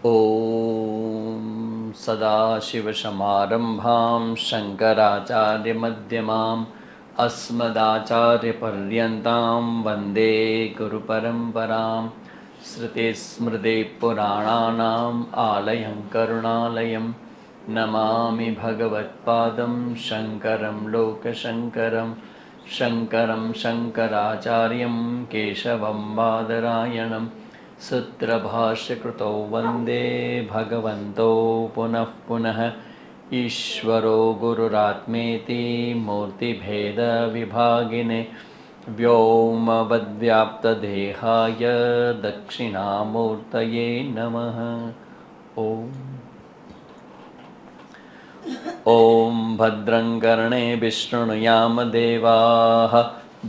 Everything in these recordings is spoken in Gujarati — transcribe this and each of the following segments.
ॐ सदाशिवसमारम्भां शङ्कराचार्यमध्यमाम् अस्मदाचार्यपर्यन्तां वन्दे गुरुपरम्परां श्रुतिस्मृतिपुराणानाम् आलयं करुणालयं नमामि भगवत्पादं शङ्करं लोकशङ्करं शङ्करं शङ्कराचार्यं केशवं बादरायणं सूत्रभाष्यकृतौ वन्दे भगवन्तौ पुनः पुनः ईश्वरो गुरुरात्मेति मूर्तिभेदविभागिने व्योमवद्व्याप्तदेहाय दक्षिणामूर्तये नमः। ॐ भद्रं कर्णेभिः शृणुयाम देवाः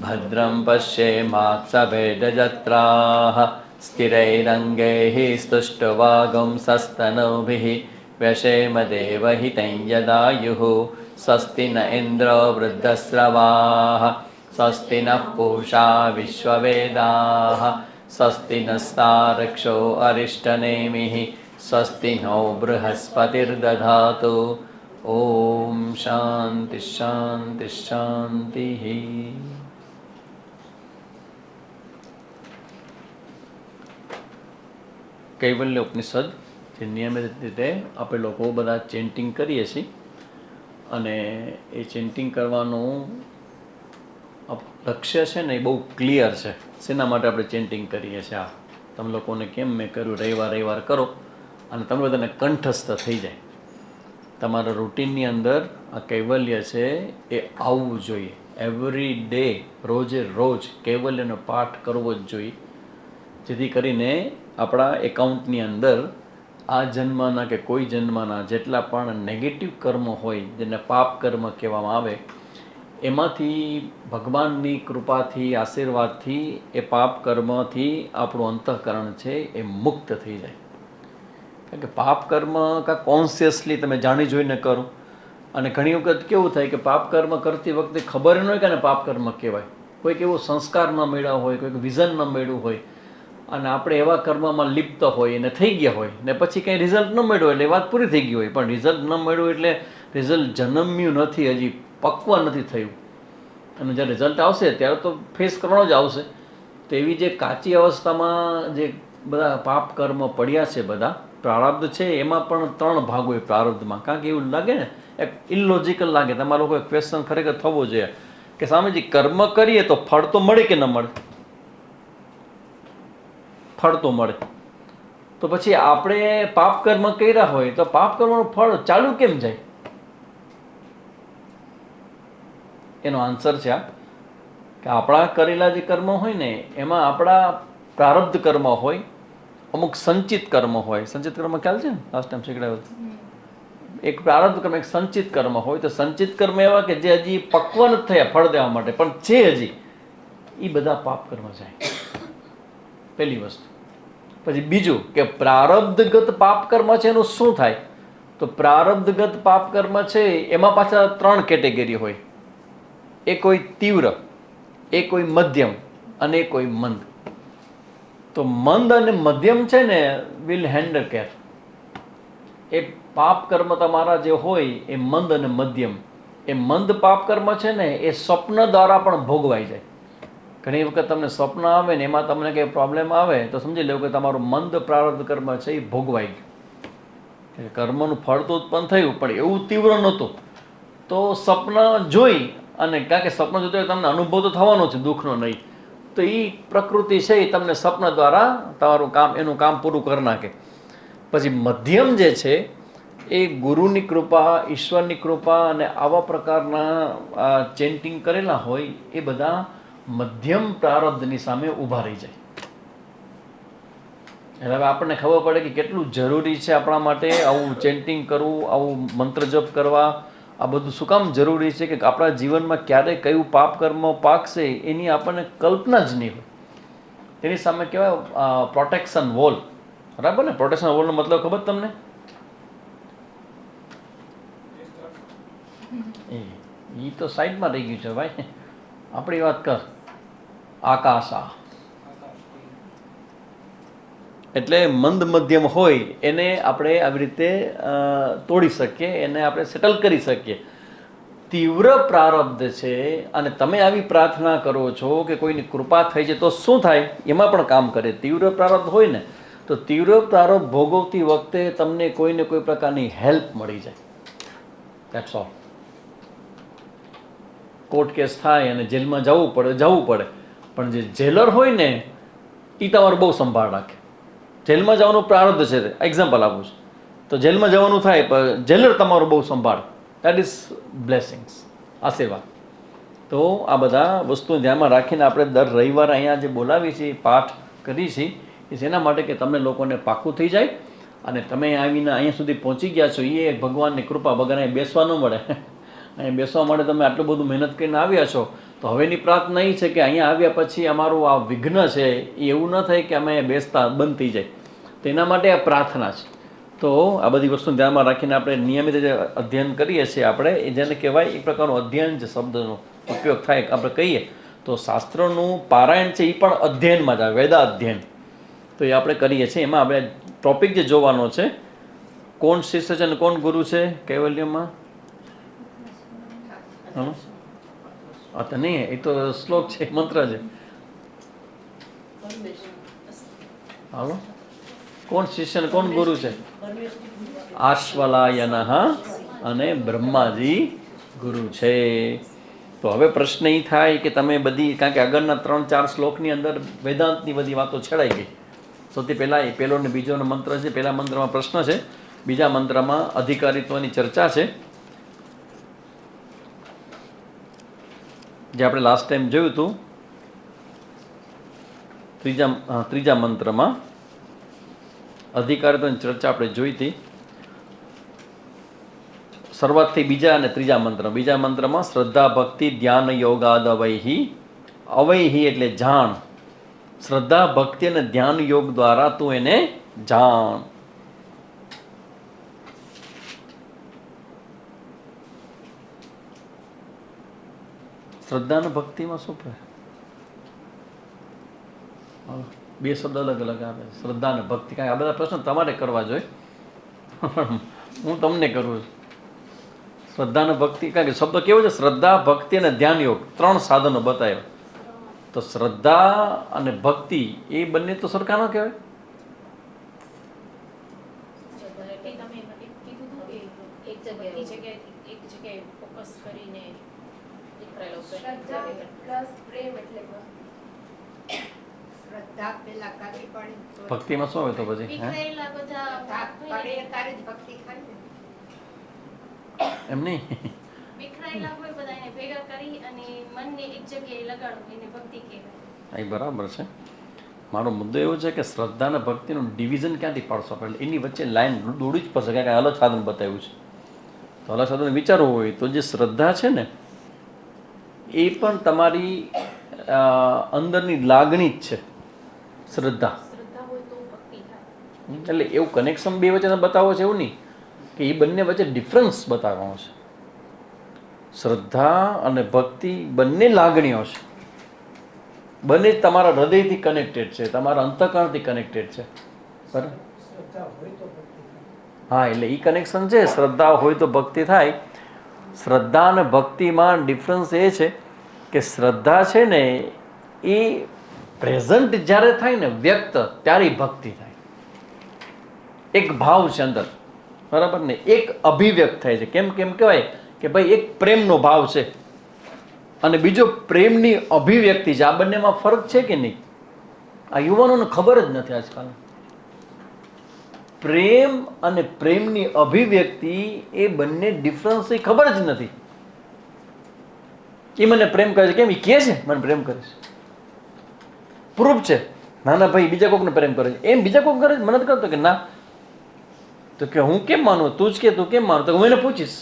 भद्रं पश्येमाक्षभेदजत्राः स्थिरैरङ्गैः स्तुष्टुवागुंसस्तनूभिः व्यशेम देवहितं यदायुः स्वस्ति न इन्द्रो वृद्धस्रवाः स्वस्ति नः पूषा विश्ववेदाः स्वस्ति नस्तार्क्ष्यो अरिष्टनेमिः स्वस्ति नो बृहस्पतिर्दधातु। ॐ शान्ति शान्ति शान्तिः। કૈવલ્ય ઉપનિષદ જે નિયમિત રીતે આપણે લોકો બધા ચેન્ટિંગ કરીએ છીએ અને એ ચેન્ટિંગ કરવાનું લક્ષ્ય છે ને એ બહુ ક્લિયર છે. શેના માટે આપણે ચેન્ટિંગ કરીએ છીએ? આ તમે લોકોને કેમ મેં કર્યું, રવિવાર કરો અને તમે બધાને કંઠસ્થ થઈ જાય. તમારા રૂટીનની અંદર આ કૈવલ્ય છે એ આવવું જોઈએ. એવરી ડે રોજે રોજ કૈવલ્યનો પાઠ કરવો જ જોઈએ, જેથી કરીને આપણા એકાઉન્ટની અંદર આ જન્મના કે કોઈ જન્મના જેટલા પણ નેગેટિવ કર્મ હોય, જેને પાપ કર્મ કહેવામાં આવે, એમાંથી ભગવાનની કૃપાથી, આશીર્વાદથી એ પાપ કર્મથી આપણું અંતઃકરણ છે એ મુક્ત થઈ જાય. કારણ કે પાપ કર્મ કાં કોન્શિયસલી તમે જાણી જોઈને કરો, અને ઘણી વખત કેવું થાય કે પાપ કર્મ કરતી વખતે ખબર ન હોય કે પાપ કર્મ કહેવાય. કોઈક એવો સંસ્કાર ન મળ્યો હોય, કોઈક વિઝન ન મળ્યું હોય, અને આપણે એવા કર્મમાં લિપ્ત હોય અને થઈ ગયા હોય ને પછી કંઈ રિઝલ્ટ ન મળ્યો એટલે વાત પૂરી થઈ ગઈ હોય. પણ રિઝલ્ટ ન મળ્યું એટલે રિઝલ્ટ જન્મ્યું નથી, હજી પક્વ નથી થયું, અને જ્યારે રિઝલ્ટ આવશે ત્યારે તો ફેસ કરવાનો જ આવશે. તો એવી જે કાચી અવસ્થામાં જે બધા પાપ કર્મ પડ્યા છે, બધા પ્રારબ્ધ છે, એમાં પણ 3 ભાગ હોય પ્રારબ્ધમાં. કારણ કે એવું લાગે ને, એક ઇલોજિકલ લાગે. તમારો કોઈ ક્વેશ્ચન ખરેખર થવો જોઈએ કે સ્વામીજી કર્મ કરીએ તો ફળ તો મળે કે ન મળે? ફળ તો મળે. તો પછી આપણે પાપ કર્મ કર્યા હોય તો પાપ કર્મનું ફળ ચાલુ કેમ જાય? એનો આન્સર છે આ કે આપણા કરેલા જે કર્મ હોય ને એમાં આપણા પ્રારબ્ધ કર્મ હોય, અમુક સંચિત કર્મ હોય. સંચિત કર્મ ખ્યાલ છે ને? લાસ્ટ ટાઈમ શીખડાવ્યું. એક પ્રારબ્ધ કર્મ, એક સંચિત કર્મ હોય. તો સંચિત કર્મ એવા કે જે હજી પક્વ નથી થયા ફળ દેવા માટે, પણ છે હજી, એ બધા પાપ કર્મ જાય. પહેલી વસ્તુ. પછી બીજું કે પ્રારબ્ધગત પાપ કર્મ છે એનું શું થાય? તો પ્રારબ્ધગત પાપ કર્મ છે એમાં પાછા 3 કેટેગરી હોય. એક હોય તીવ્ર, એક હોય મધ્યમ અને એક હોય મંદ. તો મંદ અને મધ્યમ છે ને વિલ હેન્ડલ કેર. એ પાપ કર્મ તમારા જે હોય એ મંદ અને મધ્યમ. એ મંદ પાપ કર્મ છે ને એ સ્વપ્ન દ્વારા પણ ભોગવાઈ જાય. ઘણી વખત તમને સ્વપ્ન આવે ને એમાં તમને કંઈ પ્રોબ્લેમ આવે તો સમજી લેવું કે તમારું મંદ પ્રારબ્ધ કર્મ છે એ ભોગવાઈ ગયું. કર્મનું ફળ તો ઉત્પન્ન થયું પણ એવું તીવ્ર નહોતું. તો સ્વપ્ન જોઈ, અને કારણ કે સ્વપ્ન જોતો તમને અનુભવ તો થવાનો છે દુઃખનો, નહીં તો એ પ્રકૃતિ છે એ તમને સ્વપ્ન દ્વારા તમારું કામ, એનું કામ પૂરું કરી નાખે. પછી મધ્યમ જે છે એ ગુરુની કૃપા, ઈશ્વરની કૃપા અને આવા પ્રકારના ચેન્ટિંગ કરેલા હોય એ બધા મધ્યમ પ્રારબ્ધની સામે ઊભા રહી જાય. એટલે હવે આપણને ખબર પડે કે કેટલું જરૂરી છે આપણા માટે આવું ચેન્ટિંગ કરવું, આવું મંત્ર જપ કરવા. આ બધું શું કામ જરૂરી છે? કે આપણા જીવનમાં ક્યારે કયું પાપ કર્મ પાકશે એની આપણને કલ્પના જ નહીં હોય. તેની સામે કહેવાય પ્રોટેક્શન વોલ. બરાબર ને? પ્રોટેક્શન વોલનો મતલબ ખબર તમને? એ તો સાઈડમાં રહી ગયું છે ભાઈ. આપણી વાત કર. આકાશા એટલે મંદ મધ્યમ હોય એને આપણે આવી રીતે તોડી શકીએ, એને આપણે સેટલ કરી શકીએ. તીવ્ર પ્રારબ્ધ છે અને તમે આવી પ્રાર્થના કરો છો કે કોઈની કૃપા થઈ છે તો શું થાય, એમાં પણ કામ કરે. તીવ્ર પ્રારબ્ધ હોય ને તો તીવ્ર પ્રારબ્ધ ભોગવતી વખતે તમને કોઈને કોઈ પ્રકારની હેલ્પ મળી જાય. That's all. કોર્ટ કેસ થાય અને જેલમાં જવું પડે, પણ જે જેલર હોય ને એ તમારું બહુ સંભાળ રાખે. જેલમાં જવાનું પ્રારબ્ધ છે, એક્ઝામ્પલ આપું છું, તો જેલમાં જવાનું થાય પણ જેલર તમારું બહુ સંભાળ. દેટ ઇઝ બ્લેસિંગ્સ, આશીર્વાદ. તો આ બધા વસ્તુ ધ્યાનમાં રાખીને આપણે દર રવિવારે અહીંયા જે બોલાવીએ છીએ, પાઠ કરીએ છીએ, એ શેના માટે કે તમને લોકોને પાકું થઈ જાય અને તમે આવીને અહીંયા સુધી પહોંચી ગયા છો એ ભગવાનની કૃપા. વગર અહીં બેસવા ન મળે. અહીં બેસવા માટે તમે આટલું બધું મહેનત કરીને આવ્યા છો, તો હવેની પ્રાર્થના એ છે કે અહીંયા આવ્યા પછી અમારું આ વિઘ્ન છે એ એવું ન થાય કે અમે બેસતા બંધ થઈ જાય. તો એના માટે આ પ્રાર્થના છે. તો આ બધી વસ્તુ ધ્યાનમાં રાખીને આપણે નિયમિત જે અધ્યયન કરીએ છીએ આપણે, એ જેને કહેવાય એક પ્રકારનું અધ્યયન જે શબ્દનો ઉપયોગ થાય આપણે કહીએ તો શાસ્ત્રોનું પારાયણ છે એ પણ અધ્યયનમાં જ આવે, વેદા અધ્યયન. તો એ આપણે કરીએ છીએ. એમાં આપણે ટોપિક જે જોવાનો છે, કોણ શિષ્ય છે અને કોણ ગુરુ છે કૈવલ્યમાં. હા તો નહીં, એ તો શ્લોક છે, મંત્ર છે. હાલો, કોણ શિષ્ય અને કોણ ગુરુ છે? આશ્વલાયન અને બ્રહ્માજી ગુરુ છે. તો હવે પ્રશ્ન એ થાય કે તમે બધી, કારણ કે આગળના 3-4 શ્લોકની અંદર વેદાંતની બધી વાતો છેડાઈ ગઈ. સૌથી પહેલાં એ પહેલો ને બીજોનો મંત્ર છે. પહેલા મંત્રમાં પ્રશ્ન છે, બીજા મંત્રમાં અધિકારીત્વની ચર્ચા છે. જે આપણે લાસ્ટ ટાઈમ જોયું હતું, ત્રીજા મંત્રમાં અધિકારીત્વની ચર્ચા આપણે જોઈ હતી. શરૂઆતથી બીજા અને ત્રીજા મંત્ર. બીજા મંત્રમાં શ્રદ્ધા ભક્તિ ધ્યાન યોગાદ અવૈહી. અવૈહી એટલે જાણ. શ્રદ્ધા ભક્તિ અને ધ્યાન યોગ દ્વારા તું એને જાણ. શ્રદ્ધા અને ભક્તિમાં શું ફરક? બે શબ્દ અલગ અલગ આવે, શ્રદ્ધા અને ભક્તિ. કાંઈ આ બધા પ્રશ્ન તમારે કરવા જોઈએ, હું તમને કરું છું. શ્રદ્ધા અને ભક્તિ, કારણ કે શબ્દ કેવો છે, શ્રદ્ધા ભક્તિ અને ધ્યાન યોગ, 3 સાધનો બતાવ્યા. તો શ્રદ્ધા અને ભક્તિ એ બંને તો સરખા ન કહેવાય. ભક્તિમાં શું હોય તો પછી એમ નહીં, એ બરાબર છે. મારો મુદ્દો એવો છે કે શ્રદ્ધા અને ભક્તિનું ડિવિઝન ક્યાંથી પાડશો આપણે? એની વચ્ચે લાઈન દોડવી જ પડશે, કારણ કે અલગ સાધન બતાવ્યું છે. તો અલગ સાધન વિચારવું હોય તો જે શ્રદ્ધા છે ને એ પણ તમારી અંદરની લાગણી જ છે. શ્રદ્ધા એટલે એવું કનેક્શન બે વચ્ચે બતાવો છે એવું નહીં, કે એ બંને વચ્ચે ડિફરન્સ બતાવવાનો છે. શ્રદ્ધા અને ભક્તિ બંને લાગણીઓ છે, બંને તમારા હૃદયથી કનેક્ટેડ છે, તમારા અંતઃકરણથી કનેક્ટેડ છે. બરાબર? હા, એટલે એ કનેક્શન છે. શ્રદ્ધા હોય તો ભક્તિ થાય. શ્રદ્ધા અને ભક્તિમાં ડિફરન્સ એ છે કે શ્રદ્ધા છે ને એ પ્રેઝન્ટ જ્યારે થાય ને વ્યક્ત, ત્યારે ભક્તિ થાય. એક ભાવ છે અંદર, બરાબર ને, એક અભિવ્યક્ત થાય છે. કેમ કહેવાય કે ભાઈ એક પ્રેમનો ભાવ છે અને બીજો પ્રેમની અભિવ્યક્તિ છે. આ બંનેમાં ફરક છે કે નહીં? આ યુવાનોને ખબર જ નથી આજકાલ. પ્રેમ અને પ્રેમની અભિવ્યક્તિ એ બંને ડિફરન્સ એ ખબર જ નથી. એ મને પ્રેમ કરે છે, કેમ? એ કહે છે મને પ્રેમ કરે છે, પ્રૂફ છે. ના ના ભાઈ બીજા કોકને પ્રેમ કરે છે, એમ બીજા કોક કરે છે, મને નથી કરતો કે ના. તો કે હું કેમ માનું? તું જ કે તું કેમ માનું? તો હું એને પૂછીશ.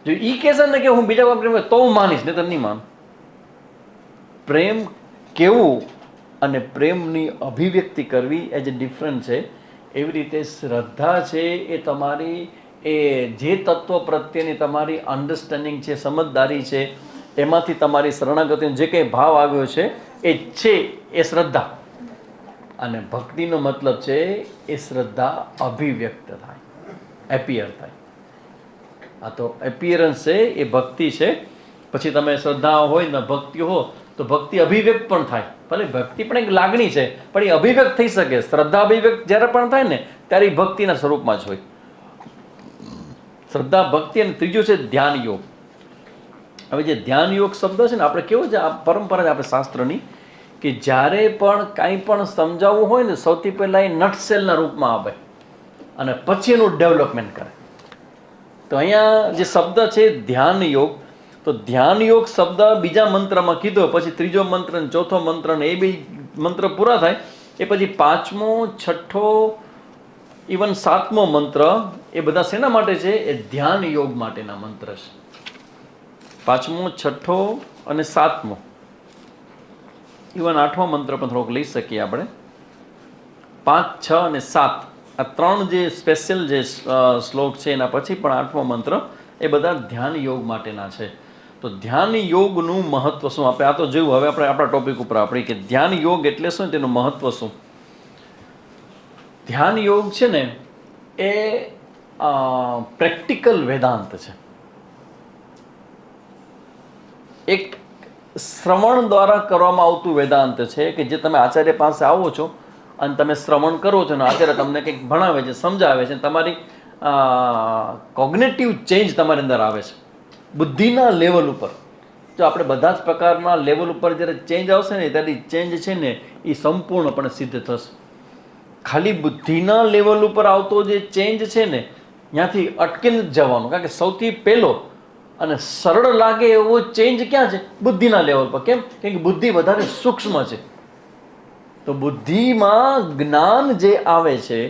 જો એ કહેશે ને કે હું બીજા કોઈ પ્રેમ કરું તો હું માનીશ, નહીં તો નહીં માનું. પ્રેમ કેવું અને પ્રેમની અભિવ્યક્તિ કરવી એ જે ડિફરન્ટ છે. એવી રીતે શ્રદ્ધા છે એ તમારી એ જે તત્વ પ્રત્યેની તમારી અન્ડરસ્ટેન્ડિંગ છે, સમજદારી છે, એમાંથી તમારી શરણાગતિનો જે કંઈ ભાવ આવ્યો છે એ છે એ શ્રદ્ધા. અને ભક્તિનો મતલબ છે એ શ્રદ્ધા અભિવ્યક્ત થાય, એપિયર થાય. આ તો એપિયરન્સ છે એ ભક્તિ છે. પછી તમે શ્રદ્ધા હોય ને ભક્તિ હો તો ભક્તિ અભિવ્યક્ત પણ થાય. ભલે ભક્તિ પણ એક લાગણી છે પણ એ અભિવ્યક્ત થઈ શકે. શ્રદ્ધા અભિવ્યક્ત જ્યારે પણ થાય ને ત્યારે એ ભક્તિના સ્વરૂપમાં જ હોય. શ્રદ્ધા ભક્તિ અને ત્રીજું છે ધ્યાન યોગ. હવે જે ધ્યાન યોગ શબ્દ છે ને આપણે કેવું છે આ પરંપરા છે આપણે શાસ્ત્રની કે જ્યારે પણ કાંઈ પણ સમજાવવું હોય ને સૌથી પહેલાં એ નટસેલના રૂપમાં આવે અને પછી એનું ડેવલપમેન્ટ કરે. તો અહીંયા જે શબ્દ છે ધ્યાન યોગ, તો ધ્યાન યોગ શબ્દ બીજા મંત્રમાં કીધો, પછી ત્રીજો મંત્ર ને ચોથો મંત્ર ને એ બી મંત્ર પૂરા થાય એ પછી પાંચમો, છઠ્ઠો, ઇવન સાતમો મંત્ર એ બધા શેના માટે છે? એ ધ્યાન યોગ માટેના મંત્ર છે. પાંચમો, છઠ્ઠો અને સાતમો, ઇવન આઠમો મંત્ર પણ થોડોક લઈ શકીએ આપણે. 5, 6 અને 7 આ ત્રણ જે સ્પેશિયલ જે શ્લોક છે એના પછી પણ આઠમો મંત્ર એ બધા ધ્યાન યોગ માટેના છે. તો ધ્યાન યોગનું મહત્વ શું? આપણે આ તો જોયું. હવે આપણે આપણા ટોપિક ઉપર આપણે કે ધ્યાન યોગ એટલે શું, તેનું મહત્વ શું? ધ્યાન યોગ છે ને એ પ્રેક્ટિકલ વેદાંત છે. એક શ્રવણ દ્વારા કરવામાં આવતું વેદાંત છે કે જે તમે આચાર્ય પાસે આવો છો અને તમે શ્રવણ કરો છો અને આચાર્ય તમને કંઈક ભણાવે છે, સમજાવે છે, તમારી કોગ્નેટિવ ચેન્જ તમારી અંદર આવે છે બુદ્ધિના લેવલ ઉપર. જો આપણે બધા જ પ્રકારના લેવલ ઉપર જ્યારે ચેન્જ આવશે ને ત્યારે ચેન્જ છે ને એ સંપૂર્ણપણે સિદ્ધ થશે. ખાલી બુદ્ધિના લેવલ ઉપર આવતો જે ચેન્જ છે ને ત્યાંથી અટકીને જ જવાનું. કારણ કે સૌથી પહેલો અને સરળ લાગે એવો ચેન્જ ક્યાં છે? બુદ્ધિના લેવલ પર. કેમ? કેમ કે બુદ્ધિ વધારે સૂક્ષ્મ છે. તો બુદ્ધિમાં જ્ઞાન જે આવે છે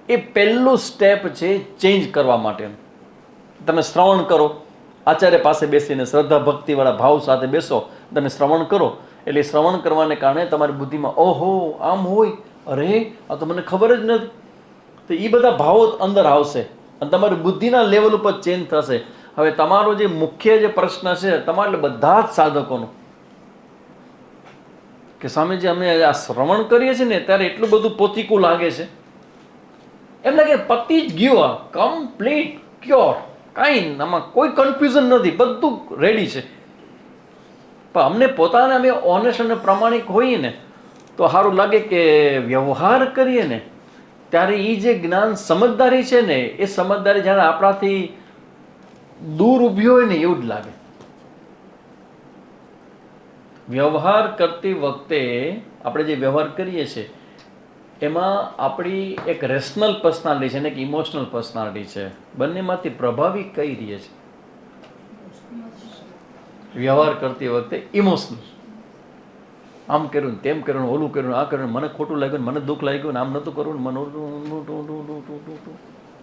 એ પહેલું સ્ટેપ છે ચેન્જ કરવા માટેનું. તમે શ્રવણ કરો, આચાર્ય પાસે બેસીને શ્રદ્ધા ભક્તિવાળા ભાવ સાથે બેસો, તમે શ્રવણ કરો એટલે શ્રવણ કરવાને કારણે તમારી બુદ્ધિમાં ઓહો આમ હોય, અરે આ તો મને ખબર જ નથી. તો એ બધા ભાવો અંદર આવશે અને તમારી બુદ્ધિના લેવલ ઉપર ચેન્જ થશે. હવે તમારો જે મુખ્ય જે પ્રશ્ન છે તમારા બધા જ સાધકોનો કે સ્વામીજી અમે આ શ્રવણ કરીએ છીએ ને ત્યારે એટલું બધું પોતીકું લાગે છે, એમ લાગે પતી જ ગયું, આ કમ્પ્લીટ ક્યોર, કાંઈ આમાં કોઈ કન્ફ્યુઝન નથી, બધું રેડી છે. પણ અમને પોતાને અમે ઓનેસ્ટ અને પ્રામાણિક હોઈએ ને તો સારું લાગે કે વ્યવહાર કરીએ ને ત્યારે એ જે જ્ઞાન સમજદારી છે ને એ સમજદારી જ્યારે આપણાથી દૂર ઊભી હોય ને એવું જ લાગે. વ્યવહાર કરતી વખતે આપણે જે વ્યવહાર કરીએ છીએ એમાં આપણી એક રેશનલ પર્સનાલિટી છે ને એક ઇમોશનલ પર્સનાલિટી છે. બંનેમાંથી પ્રભાવી કઈ રહે છે? વ્યવહાર કરતી વખતે ઇમોશનલ. આમ કર્યું ને તેમ કર્યું, ઓલું કર્યું, આ કર્યું, મને ખોટું લાગ્યું, મને દુઃખ લાગ્યું, આમ નહોતું કરવું, મને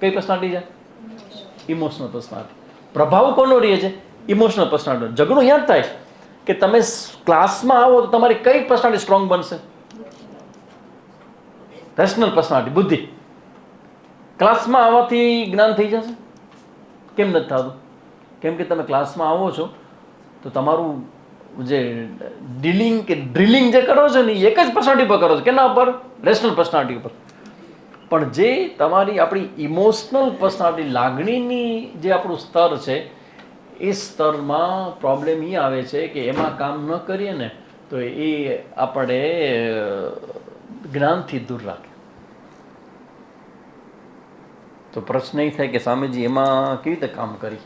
કઈ પર્સનાલિટી છે? Emotional personality. પ્રભાવ કોનો રહે છે? Emotional personality. ઝઘડો યાદ થાય કે તમે ક્લાસમાં આવો તો તમારી કઈ પર્સનાલિટી સ્ટ્રોંગ બનશે? રેશનલ પર્સનાલિટી, બુદ્ધિ. ક્લાસમાં આવવાથી જ્ઞાન થઈ જશે? કેમ નથી થતું? કેમ કે તમે ક્લાસમાં આવો છો તો તમારું જે ડીલિંગ કે ડ્રિલિંગ જે કરો છો ને એ એક જ પર્સનાલિટી પર કરો છો. કેના ઉપર? રેશનલ પર્સનાલિટી ઉપર. પણ જે તમારી આપણી ઇમોશનલ પર્સનાલિટી, લાગણીની જે આપણું સ્તર છે એ સ્તરમાં પ્રોબ્લેમ એ આવે છે કે એમાં કામ ન કરીએ ને તો એ આપણે જ્ઞાનથી દૂર રાખે. તો પ્રશ્ન એ થાય કે સ્વામીજી એમાં કેવી રીતે કામ કરી?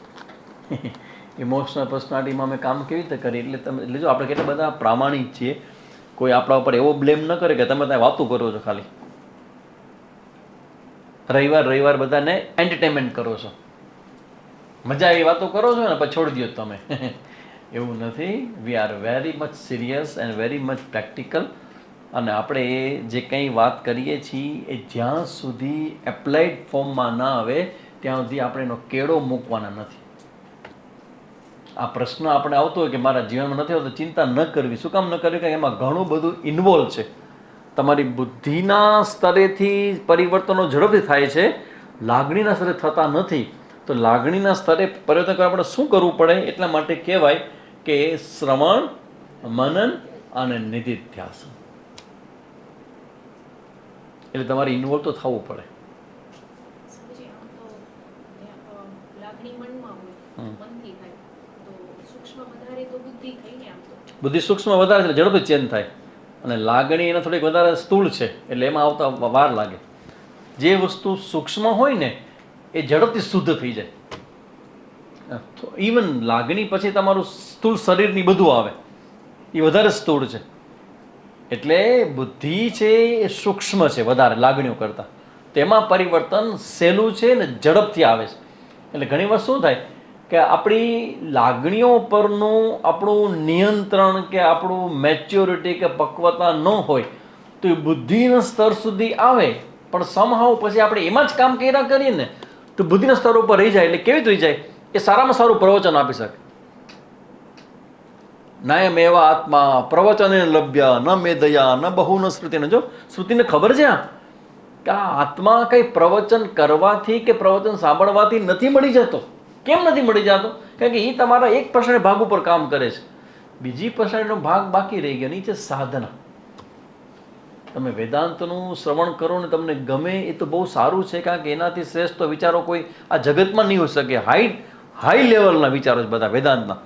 ઇમોશનલ પર્સનાલિટીમાં અમે કામ કેવી રીતે કરી? એટલે તમે લેજો, આપણે કેટલા બધા પ્રામાણિક છીએ. કોઈ આપણા ઉપર એવો બ્લેમ ન કરે કે તમે ત્યાં વાતું કરો છો, ખાલી રવિવાર બધાને એન્ટરટેનમેન્ટ કરો છો, મજા આવી વાતો કરો છો ને પછી છોડી દો તમે. એવું નથી. We are very much serious and very much practical. અને આપણે એ જે કંઈ વાત કરીએ છીએ એ જ્યાં સુધી એપ્લાઇડ ફોર્મમાં ના આવે ત્યાં સુધી આપણે એનો કેળો મૂકવાના નથી. આ પ્રશ્ન આપણે આવતો હોય કે મારા જીવનમાં નથી આવતો, ચિંતા ન કરવી. શું કામ ન કરવી? કે એમાં ઘણું બધું ઇન્વોલ્વ છે. તમારી બુદ્ધિના સ્તરેથી પરિવર્તનો ઝડપથી થાય છે, લાગણીના સ્તરે થતા નથી. તો લાગણીના સ્તરે પરિવર્તન કરવા માટે શું કરવું પડે? એટલા માટે કહેવાય કે શ્રવણ, મનન અને નિધિધ્યાસન. એટલે તમારે ઇન્વોલ્વ તો થવું પડે. સમજી, આમ તો લાગણી મનમાં હોય, મનથી થાય તો સૂક્ષ્મ વધારે તો બુદ્ધિ થઈ ને. આમ તો બુદ્ધિ સૂક્ષ્મ વધારે છે ઝડપથી ચેન્જ થાય, અને લાગણી એને થોડીક વધારે સ્થૂળ છે એટલે એમાં આવતા વાર લાગે. જે વસ્તુ સૂક્ષ્મ હોય ને એ ઝડપથી શુદ્ધ થઈ જાય. ઇવન લાગણી પછી તમારું સ્થૂળ શરીરની બધું આવે, એ વધારે સ્થૂળ છે. એટલે બુદ્ધિ છે એ સૂક્ષ્મ છે વધારે લાગણીઓ કરતાં, તેમાં પરિવર્તન સહેલું છે ને ઝડપથી આવે છે. એટલે ઘણીવાર શું થાય કે આપણી લાગણીઓ પરનું આપણું નિયંત્રણ કે આપણું મેચ્યોરિટી કે પક્વતા ન હોય તો એ બુદ્ધિના સ્તર સુધી આવે, પણ સમહાવ પછી આપણે એમાં જ કામ કર્યા કરીએ ને તો બુદ્ધિના સ્તર ઉપર રહી જાય. એટલે કેવી થઈ જાય, એ સારામાં સારું પ્રવચન આપી શકે. નાયમ એવા આત્મા પ્રવચને લભ્ય ન મેદયા ન બહુ ન શ્રુતિને. જો શ્રુતિને ખબર છે કે આ આત્મા કંઈ પ્રવચન કરવાથી કે પ્રવચન સાંભળવાથી નથી મળી જતો. કેમ નથી મળી જતો? કારણ કે એ તમારા એક પર્સન્ટ ભાગ ઉપર કામ કરે છે, બીજી પર્સન્ટનો ભાગ બાકી રહી ગયો. એ છે સાધના. તમે વેદાંતનું શ્રવણ કરો ને તમને ગમે એ તો બહુ સારું છે, કારણ કે એનાથી શ્રેષ્ઠ વિચારો કોઈ આ જગતમાં નહીં હોઈ શકે. હાઈ લેવલના વિચારો છે બધા વેદાંતના,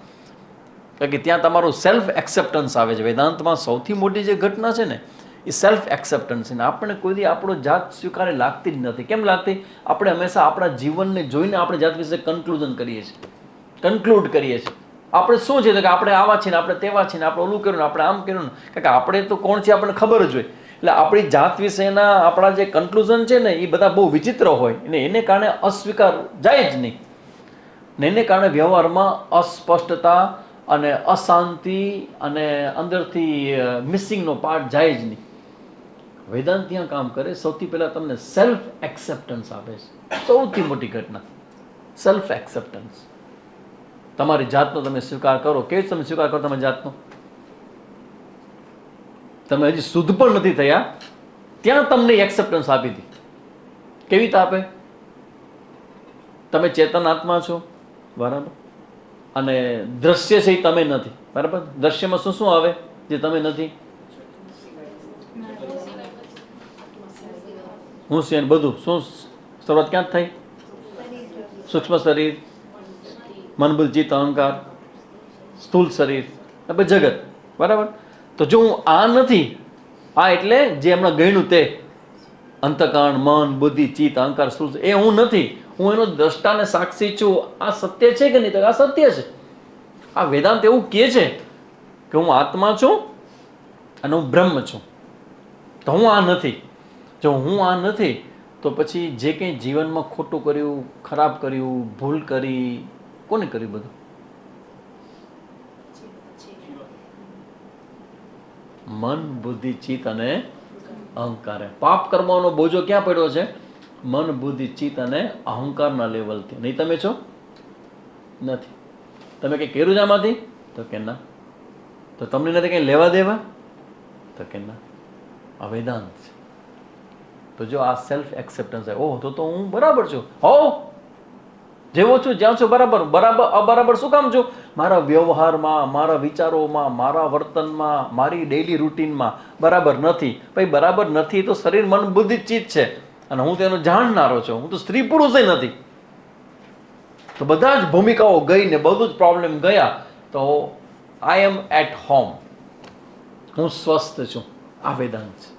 કારણ કે ત્યાં તમારું સેલ્ફ એક્સેપ્ટન્સ આવે છે. વેદાંતમાં સૌથી મોટી જે ઘટના છે ને એ સેલ્ફ એક્સેપ્ટન્સ છે. ને આપણને કોઈ દી આપણો જાત સ્વીકારે લાગતી જ નથી. કેમ લાગતી? આપણે હંમેશા આપણા જીવનને જોઈને આપણે જાત વિશે કન્ક્લુઝન કરીએ છીએ, કન્ક્લુડ કરીએ છીએ. આપણે શું છે કે આપણે આવા છીએ ને આપણે તેવા છીએ ને આપણે ઓલું કર્યું ને આપણે આમ કર્યું ને, કારણ કે આપણે તો કોણ છે આપણને ખબર જ હોય. એટલે આપણી જાત વિશેના આપણા જે કન્ક્લુઝન છે ને એ બધા બહુ વિચિત્ર હોય ને એને કારણે અસ્વીકાર જાય જ નહીં. ને એને કારણે વ્યવહારમાં અસ્પષ્ટતા અને અશાંતિ અને અંદરથી મિસિંગનો પાર્ટ જાય જ નહીં. વેદાંત ત્યાં કામ કરે, સૌથી પહેલાં તમને સેલ્ફ એક્સેપ્ટન્સ આપે છે. સૌથી મોટી ઘટના સેલ્ફ એક્સેપ્ટન્સ. તમારી જાતનો તમે સ્વીકાર કરો. કેવી તમે સ્વીકાર કરો તમારી જાતનો? તમે હજી શુદ્ધ પણ નથી થયા ત્યાં તમને એક્સેપ્ટન્સ આપી હતી. કેવી રીતે આપે? તમે ચેતન આત્મા છો, બરાબર, અને દ્રશ્ય છે એ તમે નથી, બરાબર. દ્રશ્યમાં શું શું આવે જે તમે નથી? હું છે બધું. શું શરૂઆત ક્યાં થઈ? સૂક્ષ્મ શરીર, મન બુદ્ધિ ચિત્ત અહંકાર, સ્થૂળ શરીર, જગત, બરાબર. તો જો હું આ નથી, આ એટલે જે હમણાં ગણ્યું તે અંતકાણ, મન, બુદ્ધિ, ચિત્ત, અહંકાર, સ્થૂળ, એ હું નથી. હું એનો દ્રષ્ટાને સાક્ષી છું. આ સત્ય છે કે નહીં? તો આ સત્ય છે. આ વેદાંત એવું કહે છે કે હું આત્મા છું અને હું બ્રહ્મ છું. તો હું આ નથી. જો હું આ નથી તો પછી જે કંઈ જીવનમાં ખોટું કર્યું, ખરાબ કર્યું, ભૂલ કરી, કોને કર્યું બધું? મન, બુદ્ધિ, ચિત્ત અને અહંકારે. પાપ કર્મોનો બોજો ક્યાં પડ્યો છે? મન, બુદ્ધિ, ચિત્ત અને અહંકારના લેવલથી. નહીં તમે છો? નથી. તમે કંઈ કર્યું જ આમાંથી? તો કે ના. તો તમને નથી કંઈ લેવા દેવા? તો કે ના. આ વેદાંત છે. તો જો આ સેલ્ફ એક્સેપ્ટન્સ છે, ઓહ તો હું બરાબર છું, હો જેવો છું જ્યાં છું બરાબર. બરાબર અબરાબર શું કામ છું? મારા વ્યવહારમાં, મારા વિચારોમાં, મારા વર્તનમાં, મારી ડેઇલી રૂટીનમાં બરાબર નથી. ભાઈ બરાબર નથી તો શરીર, મન, બુદ્ધિ, ચિત્ત છે અને હું તેનો જાણનારો છું. હું તો સ્ત્રી પુરુષ નથી. તો બધા જ ભૂમિકાઓ ગઈ ને બધું જ પ્રોબ્લેમ ગયા તો આઈ એમ એટ હોમ. હું સ્વસ્થ છું. આ વેદાંત છે.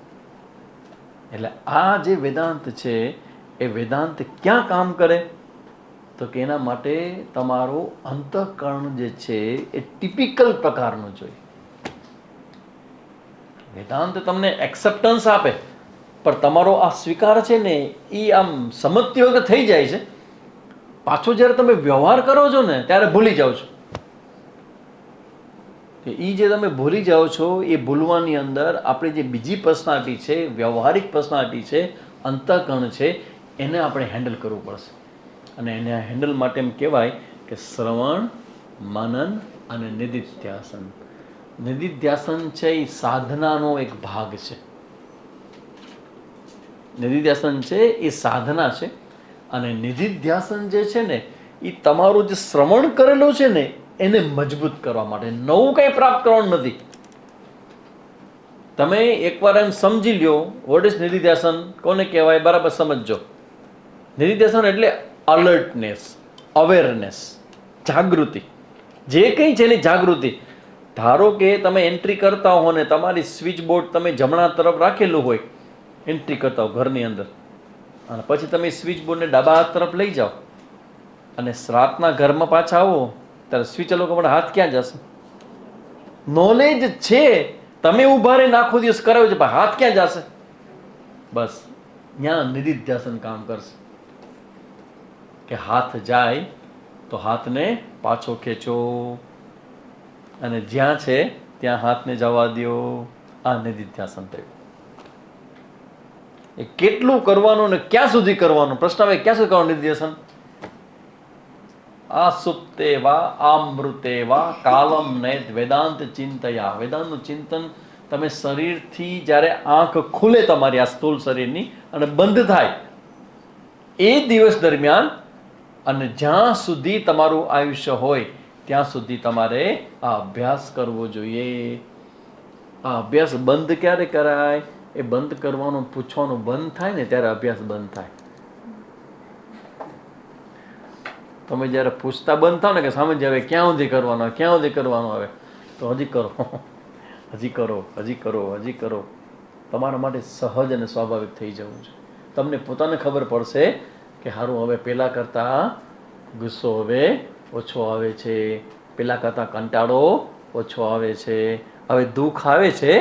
એટલે આ જે વેદાંત છે એ વેદાંત ક્યાં કામ કરે? તો કે એના માટે તમારું અંતઃકરણ જે છે એ ટિપિકલ પ્રકારનું જોઈએ. વેદાંત તમને એક્સેપ્ટન્સ આપે પણ તમારો આ સ્વીકાર છે ને એ આમ સમજતી વખતે થઈ જાય છે. પાછો જ્યારે તમે વ્યવહાર કરો છો ને ત્યારે ભૂલી જાઓ છો. એ જે તમે ભૂલી જાઓ છો એ ભૂલવાની અંદર આપણી જે બીજી પર્સનાલિટી છે, વ્યવહારિક પર્સનાલિટી છે, અંતઃકરણ છે, એને આપણે હેન્ડલ કરવું પડશે. અને એને હેન્ડલ માટે એમ કહેવાય કે શ્રવણ, મનન અને નિધિધ્યાસન. નિધિધ્યાસન છે એ સાધનાનો એક ભાગ છે. નિધિધ્યાસન છે એ સાધના છે. અને નિધિધ્યાસન જે છે ને એ તમારું જે શ્રવણ કરેલું છે ને એને મજબૂત કરવા માટે. નવું કંઈ પ્રાપ્ત કરવાનું નથી. તમે એકવાર એમ સમજી લ્યો વોટ ઇઝ નિધિધ્યાસન કોને કહેવાય, બરાબર સમજજો. નિધિધ્યાસન એટલે અલર્ટનેસ, અવેરનેસ, જાગૃતિ. જે કંઈ છે એની જાગૃતિ. ધારો કે તમે એન્ટ્રી કરતા હો ને તમારી સ્વિચ બોર્ડ તમે જમણા તરફ રાખેલું હોય, એન્ટ્રી કરતા હો ઘરની અંદર, અને પછી તમે સ્વિચ બોર્ડને ડાબા હાથ તરફ લઈ જાઓ અને રાતના ઘરમાં પાછા આવો ત્યારે સ્વિચ લોકો પણ હાથ ક્યાં જશે? નોલેજ છે, તમે ઊભા રહીને આખો દિવસ કરાવ્યો છે, પણ હાથ ક્યાં જશે? બસ ત્યાં નિધિધ્યાસન કામ કરશે કે હાથ જાય તો હાથને પાછો ખેંચો, અને જ્યાં છે ત્યાં હાથને જવા દો. આ નિધિધ્યાસન થયું. એ કેટલું કરવાનું ને ક્યાં સુધી કરવાનું? પ્રશ્ન આવે ક્યાં સુધી કરવાનું નિધિધ્યાસન? આ સુપ્તે વા આમૃતે વા કાલમ નૈત વેદાંત ચિંતયા. વેદાંતનું ચિંતન તમે શરીરથી જ્યારે આંખ ખુલે તમારી આ સ્થૂળ શરીરની અને બંધ થાય એ દિવસ દરમિયાન અને જ્યાં સુધી તમારું આયુષ્ય હોય ત્યાં સુધી તમારે આ અભ્યાસ કરવો જોઈએ. આ અભ્યાસ બંધ ક્યારે કરાય? એ બંધ કરવાનું પૂછવાનું બંધ થાય ને ત્યારે અભ્યાસ બંધ થાય. તમે જ્યારે પૂછતા બંધ થાવ ને કે સામે આવે ક્યાં સુધી કરવાનો, ક્યાં સુધી કરવાનો આવે, તો હજી કરો, હજી કરો, હજી કરો, હજી કરો. તમારા માટે સહજ અને સ્વાભાવિક થઈ જવું છે. તમને પોતાને ખબર પડશે કે સારું હવે પહેલાં કરતાં ગુસ્સો હવે ઓછો આવે છે, પહેલાં કરતાં કંટાળો ઓછો આવે છે, હવે દુઃખ આવે છે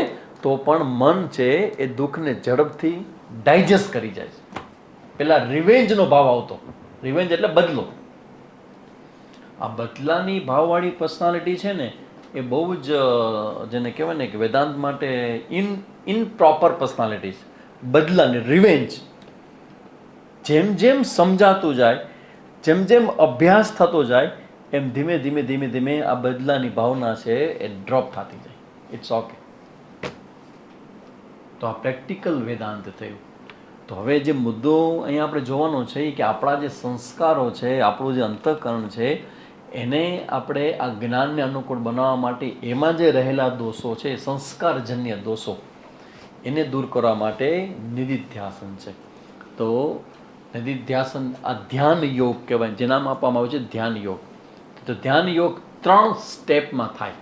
તો પણ મન છે એ દુઃખને ઝડપથી ડાયજેસ્ટ કરી જાય છે. પહેલાં રિવેન્જનો ભાવ આવતો, રિવેન્જ એટલે બદલો. આ બદલાની ભાવવાળી પર્સનાલિટી છે ને એ બહુ જ જેને કહેવાય ને કે વેદાંત માટે ઇનપ્રોપર પર્સનાલિટી છે. બદલાની રિવેન્જ જેમ જેમ સમજાતું જાય, જેમ જેમ અભ્યાસ થતો જાય એમ ધીમે ધીમે ધીમે ધીમે આ બદલાની ભાવના છે એ ડ્રોપ થતી જાય. It's okay. તો આ પ્રેક્ટિકલ વેદાંત થયું. તો હવે જે મુદ્દો અહીંયા આપણે જોવાનો છે કે આપણા જે સંસ્કારો છે, આપણું જે અંતઃકરણ છે એને આપણે આ જ્ઞાનને અનુકૂળ બનાવવા માટે એમાં જે રહેલા દોષો છે, સંસ્કારજન્ય દોષો, એને દૂર કરવા માટે નિધિધ્યાસન છે. તો નિધિધ્યાસન આ ધ્યાન યોગ કહેવાય, જે નામ આપવામાં આવે છે ધ્યાન યોગ. તો ધ્યાન યોગ 3 સ્ટેપમાં થાય.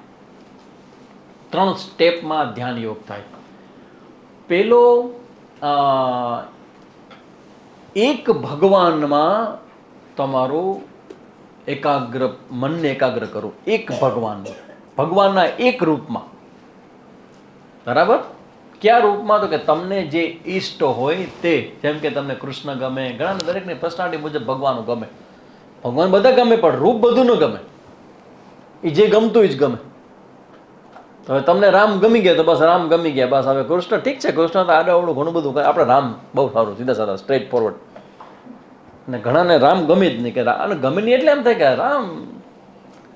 3 સ્ટેપમાં ધ્યાન યોગ થાય. પેલો એક ભગવાનમાં તમારું એકાગ્ર, મનને એકાગ્ર કરો. એક ભગવાનમાં, ભગવાનના એક રૂપમાં. બરાબર? કયા રૂપમાં? તો કે તમને જે ઈષ્ટ હોય તે. જેમ કે તમને કૃષ્ણ ગમે, ઘણા દરેકની પર્સનાલિટી મુજબ ભગવાન ગમે. ભગવાન બધા ગમે પણ રૂપ બધું ન ગમે. એ જે ગમતું જ ગમે. તો હવે તમને રામ ગમી ગયા તો બસ રામ ગમી ગયા, બસ. હવે કૃષ્ણ ઠીક છે, કૃષ્ણ તો આડે ઘણું બધું કરે, આપણે રામ બહુ સારું, સીધા સાધા, સ્ટ્રેટ ફોરવર્ડ. અને ઘણાને રામ ગમે જ નહીં, કે અને ગમે નહીં એટલે એમ થાય કે રામ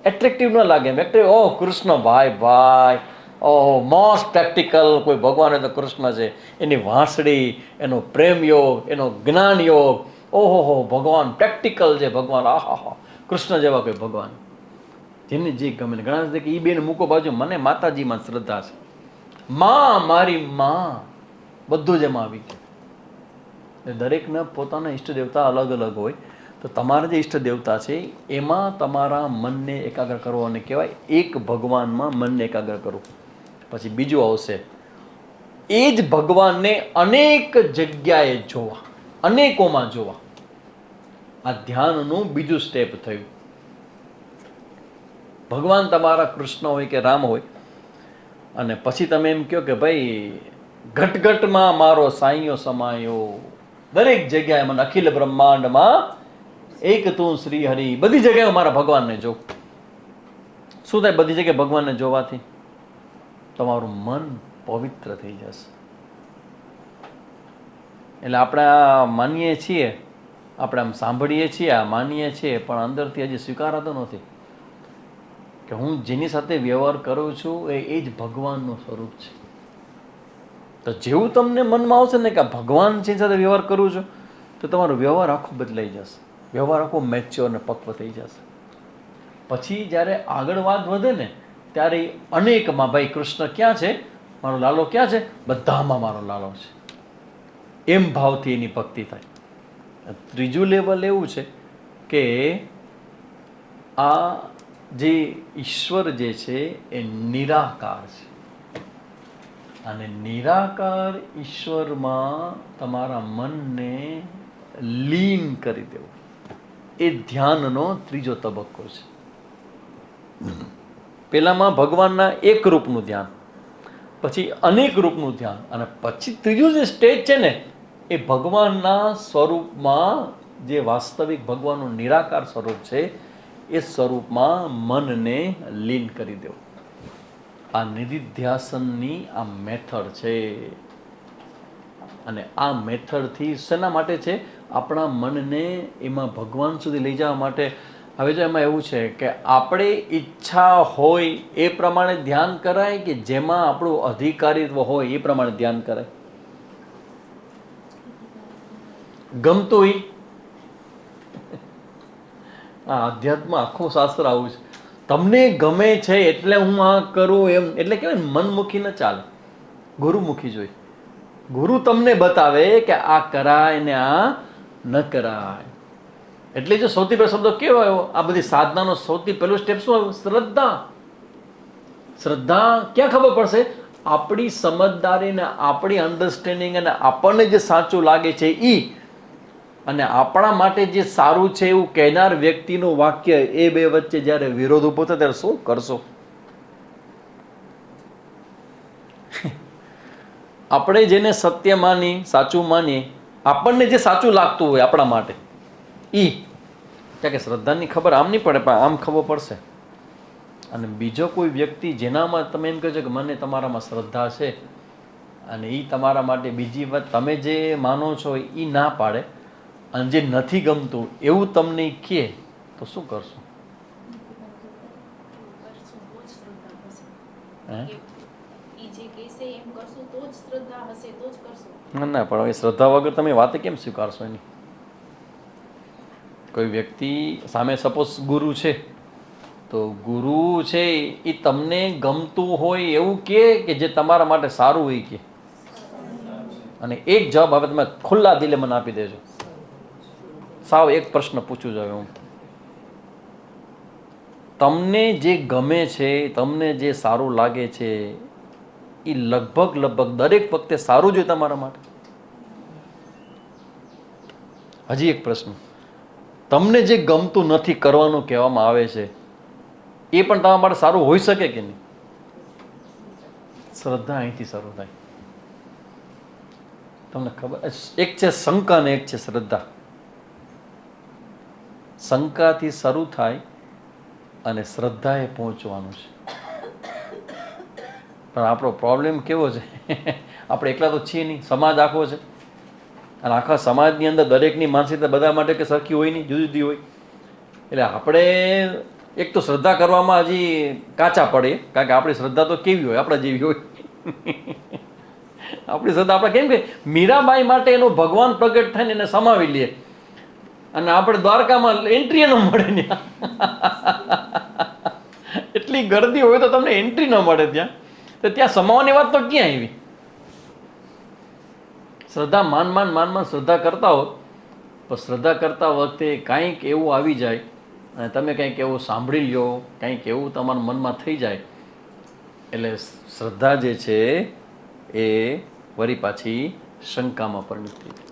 એટ્રેક્ટિવ ન લાગે એમ. એટ્રેક્ટિવ, ઓહ કૃષ્ણ ભાઈ ભાઈ, ઓહ મોસ્ટ પ્રેક્ટિકલ કોઈ ભગવાન તો કૃષ્ણ છે. એની વાંસળી, એનો પ્રેમ યોગ, એનો જ્ઞાન યોગ, ઓહો ભગવાન પ્રેક્ટિકલ છે ભગવાન. આહા, કૃષ્ણ જેવા કોઈ ભગવાન. જેમને જે ગમે. ઘણા કે એ બેને મૂકો બાજુ, મને માતાજીમાં શ્રદ્ધા છે, માં મારી માં, બધું જ એમાં આવી ગયું. દરેકના પોતાના ઈષ્ટ દેવતા અલગ અલગ હોય. તો તમારા જે ઈષ્ટ દેવતા છે એમાં તમારા મનને એકાગ્ર કરો અને કહેવાય એક ભગવાનમાં મનને એકાગ્ર કરો. પછી બીજું આવશે, એ જ ભગવાનને અનેક જગ્યાએ જોવા, અનેકોમાં જોવા. આ ધ્યાનનું બીજું સ્ટેપ થયું. ભગવાન તમારા કૃષ્ણ હોય કે રામ હોય, અને પછી તમે એમ કહો કે ભાઈ ઘટઘટમાં મારો સાઈયો સમાયો, દરેક જગ્યાએ મને અખિલ બ્રહ્માંડમાં એક તું શ્રી હરિ, બધી જગ્યાએ મારા ભગવાનને જો. શું થાય બધી જગ્યાએ ભગવાનને જોવાથી? તમારું મન પવિત્ર થઈ જશે. એટલે આપણે આ માનીએ છીએ, આપણે આમ સાંભળીએ છીએ, આ માનીએ છીએ, પણ અંદરથી હજી સ્વીકારાતો નથી કે હું જેની સાથે વ્યવહાર કરું છું એ જ ભગવાનનું સ્વરૂપ છે. તો જેવું તમને મનમાં આવશે ને કે આ ભગવાન જેની સાથે વ્યવહાર કરું છું, તો તમારો વ્યવહાર આખો બદલાઈ જશે. વ્યવહાર આખો મેચ્યોર અને પક્વ થઈ જશે. પછી જ્યારે આગળ વાત વધે ને ત્યારે અનેકમાં, ભાઈ કૃષ્ણ ક્યાં છે? મારો લાલો ક્યાં છે? બધામાં મારો લાલો છે. એમ ભાવથી એની ભક્તિ થાય. ત્રીજું લેવલ એવું છે કે આ જે ઈશ્વર જે છે એ નિરાકાર છે, અને નિરાકાર ઈશ્વરમાં તમારા મનને લીન કરી દેવું, એ ધ્યાનનો ત્રીજો તબક્કો છે. પેલામાં ભગવાનના એક રૂપનું ધ્યાન, પછી અનેક રૂપનું ધ્યાન, અને પછી ત્રીજું જે સ્ટેજ છે ને એ ભગવાનના સ્વરૂપમાં, જે વાસ્તવિક ભગવાનનું નિરાકાર સ્વરૂપ છે એ સ્વરૂપમાં મનને લીન કરી દેવું. આ નિધિધ્યાસનની આ મેથડ છે. અને આ મેથડથી શેના માટે છે? આપણા મનને એમાં ભગવાન સુધી લઈ જવા માટે. હવે જો એમાં એવું છે કે આપણે ઈચ્છા હોય એ પ્રમાણે ધ્યાન કરાય, કે જેમાં આપણું અધિકારીત્વ હોય એ પ્રમાણે ધ્યાન કરાય? ગમતું હોય. આ અધ્યાત્મ આખું શાસ્ત્ર આવું છે. તમને ગમે છે એટલે હું આ કરું એમ, એટલે કહેવાય ને મનમુખી ન ચાલે, ગુરુમુખી જોઈએ. ગુરુ તમને બતાવે કે આ કરાય ને આ ન કરાય. એટલે જો સૌથી પહેલો શબ્દ કેવો આવ્યો? આ બધી સાધનાનો સૌથી પહેલું સ્ટેપ શું આવ્યું? શ્રદ્ધા. શ્રદ્ધા ક્યાં ખબર પડશે? આપણી સમજદારી ને આપણી અન્ડરસ્ટેન્ડિંગ અને આપણને જે સાચું લાગે છે ઈ, અને આપણા માટે જે સારું છે એવું કહેનાર વ્યક્તિનું વાક્ય, એ બે વચ્ચે જ્યારે વિરોધ ઉભો થાય ત્યારે શું કરશો? આપણે જેને સત્ય માની, સાચું માનીએ, આપણને જે સાચું લાગતું હોય આપણા માટે ઈ, કારણ કે શ્રદ્ધાની ખબર આમ નહીં પડે, પણ આમ ખબર પડશે. અને બીજો કોઈ વ્યક્તિ જેનામાં તમે એમ કહો છો કે મને તમારામાં શ્રદ્ધા છે, અને એ તમારા માટે બીજી વાત તમે જે માનો છો એ ના પાડે, અને જે નથી ગમતું એવું તમને કહે, તો શું કરશો? કરશું તો જ શ્રદ્ધા હશે. હે? ઈ જે કહેશે એમ કરશું તો જ શ્રદ્ધા હશે, તો જ કરશું. ના, પણ હવે શ્રદ્ધા વગર તમે વાતે કેમ સ્વીકારશો એની? કોઈ વ્યક્તિ સામે સપોઝ ગુરુ છે, તો ગુરુ છે એ તમને ગમતું હોય એવું કે જે તમારા માટે સારું હોય કે? અને એક જવાબ હવે તમે ખુલ્લા દિલે મને આપી દેજો. સાવ એક પ્રશ્ન પૂછું છું હું. તમને જે ગમે છે, તમને જે સારું લાગે છે એ લગભગ દરેક વખતે સારું જ હોય તમારા માટે? હજી એક પ્રશ્ન, તમને જે ગમતું નથી કરવાનું કહેવામાં આવે છે એ પણ તમારા માટે સારું હોઈ શકે કે નહીં? શ્રદ્ધા અહીંથી શરૂ થાય. તમને ખબર, એક છે શંકા ને એક છે શ્રદ્ધા. શંકાથી શરૂ થાય અને શ્રદ્ધાએ પહોંચવાનું છે. પણ આપણો પ્રોબ્લેમ કેવો છે? આપણે એકલા તો છીએ નહીં, સમાજ આખો છે, અને આખા સમાજની અંદર દરેકની માનસિકતા બધા માટે કે સરખી હોય નહીં, જુદી જુદી હોય. એટલે આપણે એક તો શ્રદ્ધા કરવામાં હજી કાચા પડે, કારણ કે આપણી શ્રદ્ધા તો કેવી હોય? આપણા જેવી હોય. આપણી શ્રદ્ધા આપણે કેમ કે મીરાબાઈ માટે એનો ભગવાન પ્રગટ થઈને એને સમાવી લે, અને આપણે દ્વારકામાં એન્ટ્રી ન મળે ત્યાં. એટલી ગર્દી હોય તો તમને એન્ટ્રી ન મળે ત્યાં, તો ત્યાં સમાવાની વાત તો ક્યાં આવી? શ્રદ્ધા માન શ્રદ્ધા કરતા હો, પણ શ્રદ્ધા કરતા વખતે કાંઈક એવું આવી જાય અને તમે કંઈક એવું સાંભળી લ્યો, કંઈક એવું તમારા મનમાં થઈ જાય, એટલે શ્રદ્ધા જે છે એ વળી પાછી શંકામાં પરિણત થઈ જાય.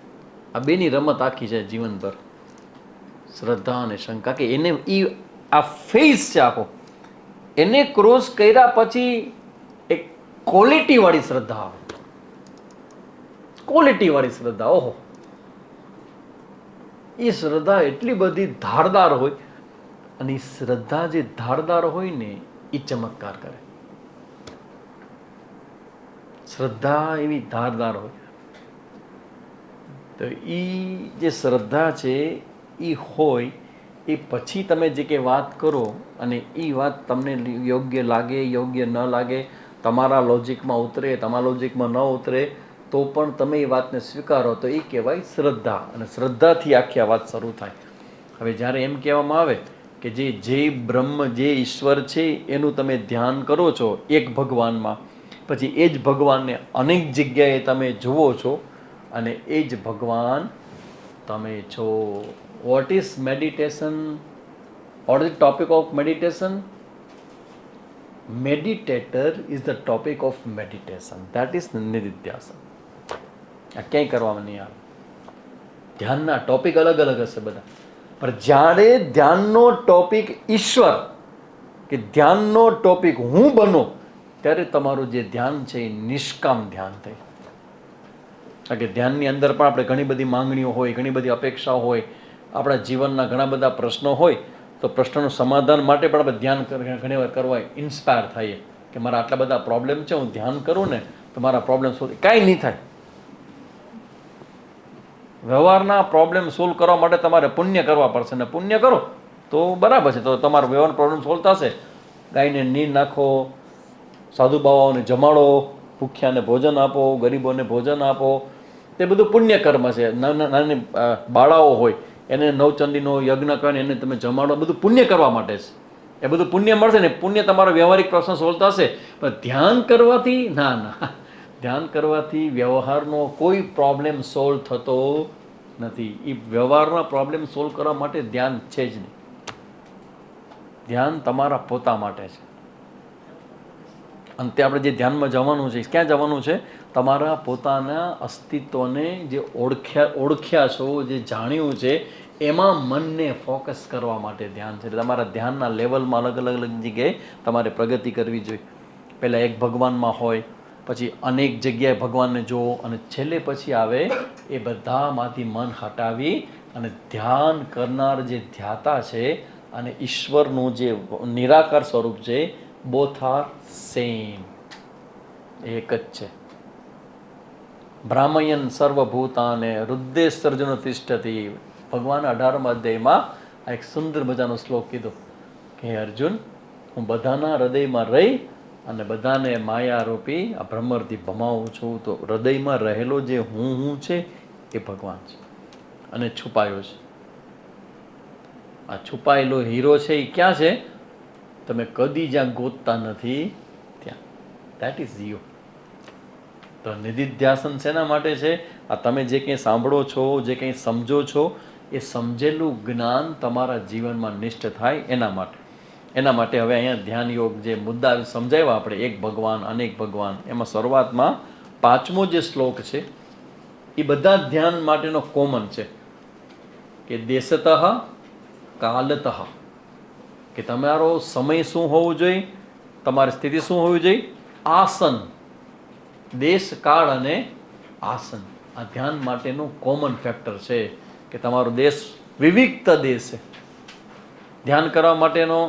આ બેની રમત આખી છે જીવનભર, શ્રદ્ધા અને શંકા. કે એને આ ફેઝ છે આખો, એને ક્રોસ કર્યા પછી એક ક્વોલિટી વાળી શ્રદ્ધા આવે. ક્વોલિટી વાળી શ્રદ્ધા, ઓહો, એ શ્રદ્ધા એટલી બધી ધારદાર હોય, અને એ શ્રદ્ધા જે ધારદાર હોય ને એ ચમત્કાર કરે. શ્રદ્ધા એવી ધારદાર હોય તો એ જે શ્રદ્ધા છે એ હોય, એ પછી તમે જે કે વાત કરો અને એ વાત તમને યોગ્ય લાગે, યોગ્ય ન લાગે, તમારા લોજિકમાં ઉતરે, તમારા લોજિકમાં ન ઉતરે, તો પણ તમે એ વાતને સ્વીકારો, તો એ કહેવાય શ્રદ્ધા. અને શ્રદ્ધાથી આખી આ વાત શરૂ થાય. હવે જ્યારે એમ કહેવામાં આવે કે જે બ્રહ્મ, જે ઈશ્વર છે એનું તમે ધ્યાન કરો છો એક ભગવાનમાં, પછી એ જ ભગવાનને અનેક જગ્યાએ તમે જુઓ છો અને એ જ ભગવાન તમે છો. What is meditation? What is topic of meditation? Meditator is the topic of meditation. That is નિધિધ્યાસન. આ ક્યાંય કરવામાં નહીં આવે. ધ્યાનના ટોપિક અલગ અલગ હશે બધા, પણ જ્યારે ધ્યાનનો ટોપિક ઈશ્વર કે ધ્યાનનો ટોપિક હું બનો, ત્યારે તમારું જે ધ્યાન છે એ નિષ્કામ ધ્યાન થાય. કારણ કે ધ્યાનની અંદર પણ આપણે ઘણી બધી માંગણીઓ હોય, ઘણી બધી અપેક્ષાઓ હોય, આપણા જીવનના ઘણા બધા પ્રશ્નો હોય, તો પ્રશ્નોનું સમાધાન માટે પણ આપણે ધ્યાન ઘણી વાર કરવા ઇન્સ્પાયર થઈએ કે મારા આટલા બધા પ્રોબ્લેમ છે, હું ધ્યાન કરું ને તો મારા પ્રોબ્લેમ સોલ્વ. કાંઈ નહીં થાય. વ્યવહારના પ્રોબ્લેમ સોલ્વ કરવા માટે તમારે પુણ્ય કરવા પડશે, ને પુણ્ય કરો તો બરાબર છે, તો તમારો વ્યવહારનો પ્રોબ્લેમ સોલ્વ થશે. ગાયને નીર નાખો, સાધુ બાવાઓને જમાડો, ભૂખ્યાને ભોજન આપો, ગરીબોને ભોજન આપો, તે બધું પુણ્ય કર્મ છે. નાની બાળાઓ હોય એને નવચંડીનો યજ્ઞ કરીને એને તમે જમાડો, બધું પુણ્ય કરવા માટે છે. એ બધું પુણ્ય મળશે ને, પુણ્ય તમારો વ્યવહારિક પ્રશ્ન સોલ્વ થશે. પણ ધ્યાન કરવાથી ના, ધ્યાન કરવાથી વ્યવહારનો કોઈ પ્રોબ્લેમ સોલ્વ થતો નથી. એ વ્યવહારના પ્રોબ્લેમ સોલ્વ કરવા માટે ધ્યાન છે જ નહીં. ધ્યાન તમારા પોતા માટે છે. અને તે આપણે જે ધ્યાનમાં જવાનું છે, ક્યાં જવાનું છે? તમારા પોતાના અસ્તિત્વને જે ઓળખ્યા છો, જે જાણ્યું છે, એમાં મનને ફોકસ કરવા માટે ધ્યાન છે. તમારા ધ્યાનના લેવલમાં અલગ અલગ જગ્યાએ તમારે પ્રગતિ કરવી જોઈએ. પહેલાં એક ભગવાનમાં હોય, પછી અનેક જગ્યાએ ભગવાનને જુઓ, અને છેલ્લે પછી આવે એ બધામાંથી મન હટાવી અને ધ્યાન કરનાર જે ધ્યાતા છે અને ઈશ્વરનું જે નિરાકાર સ્વરૂપ છે, બોથ આર સેમ, એક જ છે. બ્રાહ્મયન સર્વભૂતાને હૃદય સર્જનો તિષ્ઠતિ. ભગવાન 18મા અધ્યાયમાં આ એક સુંદર મજાનો શ્લોક કીધો કે અર્જુન, હું બધાના હૃદયમાં રહી અને બધાને માયારૂપી આ ભ્રમરથી ભમાવું છું. તો હૃદયમાં રહેલો જે હું છે એ ભગવાન છે અને છુપાયો છે. આ છુપાયેલો હીરો છે એ ક્યાં છે? તમે કદી જ્યાં ગોતતા નથી ત્યાં. That is you. તો નિધિધ્યાસન શેના માટે છે? આ તમે જે કંઈ સાંભળો છો, જે કંઈ સમજો છો, એ સમજેલું જ્ઞાન તમારા જીવનમાં નિષ્ઠ થાય એના માટે. એના માટે હવે અહીંયા ધ્યાન યોગ જે મુદ્દા સમજાવ્યા આપણે, એક ભગવાન, અનેક ભગવાન, એમાં શરૂઆતમાં 5મો જે શ્લોક છે એ બધા ધ્યાન માટેનો કોમન છે કે દેશતઃ કાલતઃ, કે તમારો સમય શું હોવું જોઈએ, તમારી સ્થિતિ શું હોવી જોઈએ, આસન, દેશ, કાળ અને આસન. આ ધ્યાન માટેનું કોમન ફેક્ટર છે કે તમારો દેશ વિવિધ દેશ છે. ધ્યાન કરવા માટેનો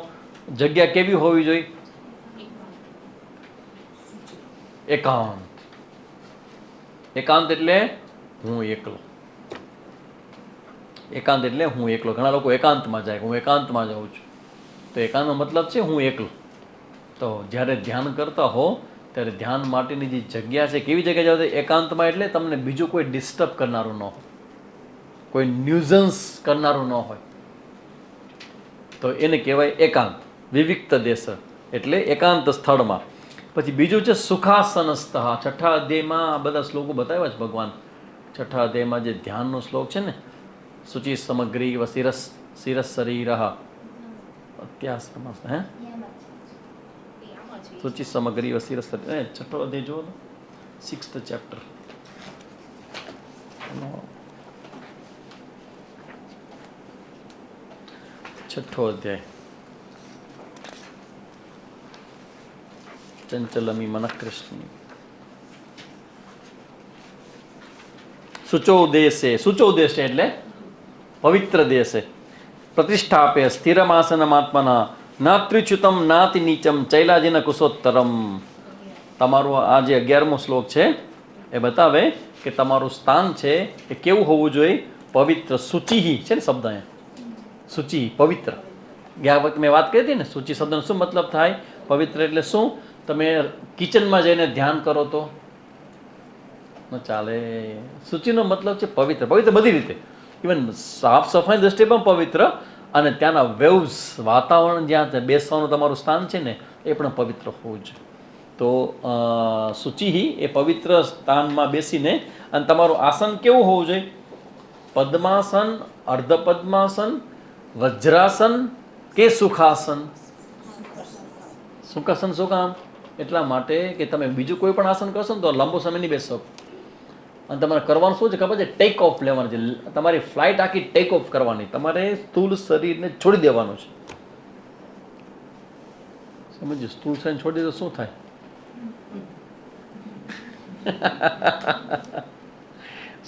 જગ્યા કેવી હોવી જોઈએ? એકાંત. એકાંત એટલે હું એકલો. એકાંત એટલે હું એકલો. ઘણા લોકો એકાંતમાં જાય, હું એકાંતમાં જાઉં છું. તો એકાંતનો મતલબ છે હું એકલો. તો જ્યારે ધ્યાન કરતા હો ત્યારે ધ્યાન માટેની જે જગ્યા છે, કેવી જગ્યાએ જાવ? એકાંતમાં એટલે તમને બીજું કોઈ ડિસ્ટર્બ કરનારું ન હોય, કોઈ ન્યુઝન્સ કરનારું ન હોય, તો એને કહેવાય એકાંત. વિવિક્ત દેશ એટલે એકાંત સ્થળમાં. પછી બીજું છે સુખાસનસ્થ. 6ઠા અધ્યાયમાં આ બધા શ્લોકો બતાવ્યા છે ભગવાન. 6ઠા અધ્યાયમાં જે ધ્યાનનો શ્લોક છે ને, શુચિ સમગ્રી શિરસ શરીર અત્યાશ્રમ, હે શુચિ સમગ્રી શિરસ શરીર. 6ઠો અધ્યાય જુઓ, 6th chapter. 6ઠ્ઠો અધ્યાય. ચંચલમી મનઃ કૃષ્ણ. શુચો દેશે. શુચો દેશે એટલે પવિત્ર દેશે. પ્રતિષ્ઠાપે સ્થિરમાસનમાત્મના નાત્રિચ્યુતમ નાતિ નીચમ ચૈલાજીન કુશોત્તરમ. તમારું આ જે 11મો શ્લોક છે એ બતાવે કે તમારું સ્થાન છે એ કેવું હોવું જોઈએ? પવિત્ર. શુચિ છે ને શબ્દ અહીંયા, શુચિ, પવિત્ર. ગયા વખત મેં વાત કરી હતી ને, શુચિ શબ્દનો શું મતલબ થાય? પવિત્ર એટલે શું? તમે કિચનમાં જઈને ધ્યાન કરો તો ન ચાલે. શુચિનો મતલબ છે પવિત્ર. પવિત્ર બધી રીતે, ઇવન સાફ સફાઈ દ્રષ્ટિએ પણ પવિત્ર, અને ત્યાંના વેવ્સ, વાતાવરણ જ્યાં બેસવાનું તમારું સ્થાન છે ને, એ પણ પવિત્ર હોવું જોઈએ. તો શુચિ એ પવિત્ર સ્થાનમાં બેસીને અને તમારું આસન કેવું હોવું જોઈએ? પદ્માસન, અર્ધ પદ્માસન, વજ્રાસન કે સુખાસન? સુખાસન શું કામ? એટલા માટે કે તમે બીજું કોઈ પણ આસન કરશો ને તો લાંબો સમય નહીં બેસી શકો. અને તમારે કરવાનું શું છે ખબર છે? ટેક ઓફ લેવાનું છે. તમારી ફ્લાઇટ આખી ટેક ઓફ કરવાની. તમારે સ્થૂળ શરીરને છોડી દેવાનું છે. સમજો, સ્થૂળ શરીર છોડી દે તો શું થાય?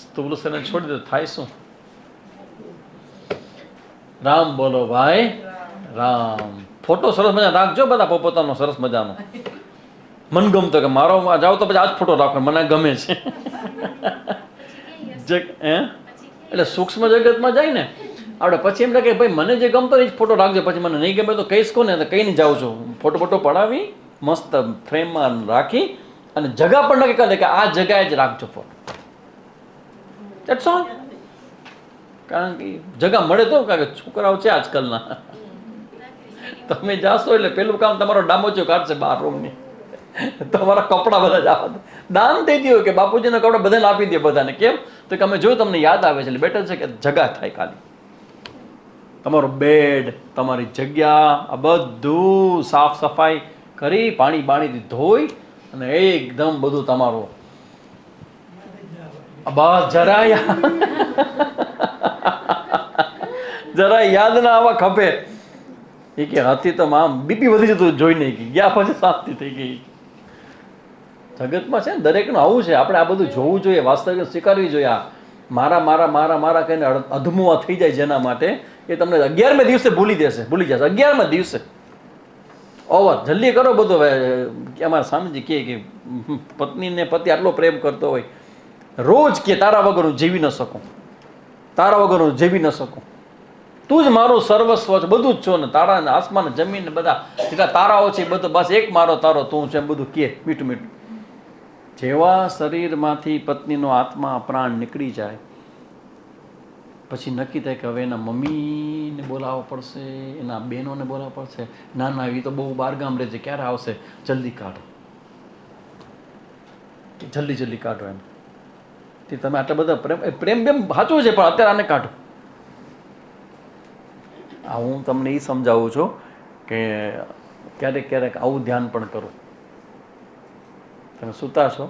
સ્થૂળ શરીર છોડી દે થાય શું? રામ બોલો ભાઈ, રામ. ફોટો સરસ મજા રાખજો બધા પોતાનો, સરસ મજાનો. મન ગમતો કે મારો જાવ તો પછી આ જ ફોટો રાખો, મને ગમે છે. એટલે સૂક્ષ્મ જગતમાં જાય ને આપણે પછી એમ લાગે ભાઈ મને જે ગમતો એ જ ફોટો રાખજો, પછી મને નહીં ગમે તો કહીશ કોને? તો કહીને જાઉં છું. ફોટો પડાવી મસ્ત ફ્રેમમાં રાખી અને જગા પણ નક્કી કરી દે કે આ જગાએ જ રાખજો ફોટો. That's all. કારણ કે જગા મળે તો, કારણ કે છોકરાઓ છે આજકાલના. તમે જાશો એટલે પેલું કામ તમારો ડામોચો કાઢશે 12 રૂમની. તમારા કપડા બધા જ આપવા દાન થઈ ગયું કે બાપુજીના કપડા બધાને આપી દે બધાને. કેમ? તો કે અમે જોયું તમને યાદ આવે છે એટલે બેટર છે કે જગા થાય. ખાલી તમારો બેડ, તમારી જગ્યા, આ બધું સાફ સફાઈ કરી પાણી બાણીથી ધોઈ અને એકદમ બધું તમારું બસ જરા યાદ ના આવા ખપે. એ કે હતી તો આમ બીપી વધી જતું જોઈને ગયા પછી શાંતિ થઈ ગઈ. જગતમાં છે ને દરેકનું આવું છે. આપણે આ બધું જોવું જોઈએ, વાસ્તવિક સ્વીકારવી જોઈએ. આ મારા મારા મારા મારા કહીને અધમુઆ થઈ જાય જેના માટે એ તમને 11મે દિવસે ભૂલી જશે. 11મે દિવસે ઓવર. જલ્દી કરો બધું. અમારા સ્વામીજી કહે કે પત્નીને પતિ આટલો પ્રેમ કરતો હોય, રોજ કે તારા વગર હું જીવી ન શકું, તારા વગર હું જીવી ન શકું, તું જ મારું સર્વસ્વ છે, બધું જ છો ને, તારા ને આસમાન જમીન ને બધા જેટલા તારાઓ છે બધું બસ એક મારો તારો તું છે, બધું કે મીઠું મીઠું. જેવા શરીરમાંથી પત્નીનો આત્મા પ્રાણ નીકળી જાય પછી નક્કી થાય કે હવે એના મમ્મીને બોલાવવા પડશે, એના બહેનોને બોલાવવા પડશે. ના ના, એ તો બહુ બહારગામ રહે છે, ક્યારે આવશે? જલ્દી કાઢો, જલ્દી કાઢો. એમ તે તમે આટલા બધા પ્રેમ બેમ સાચું છે પણ અત્યારે આને કાઢો. આ હું તમને એ સમજાવું છું કે ક્યારેક આવું ધ્યાન પણ કરો. તમે સૂતા છો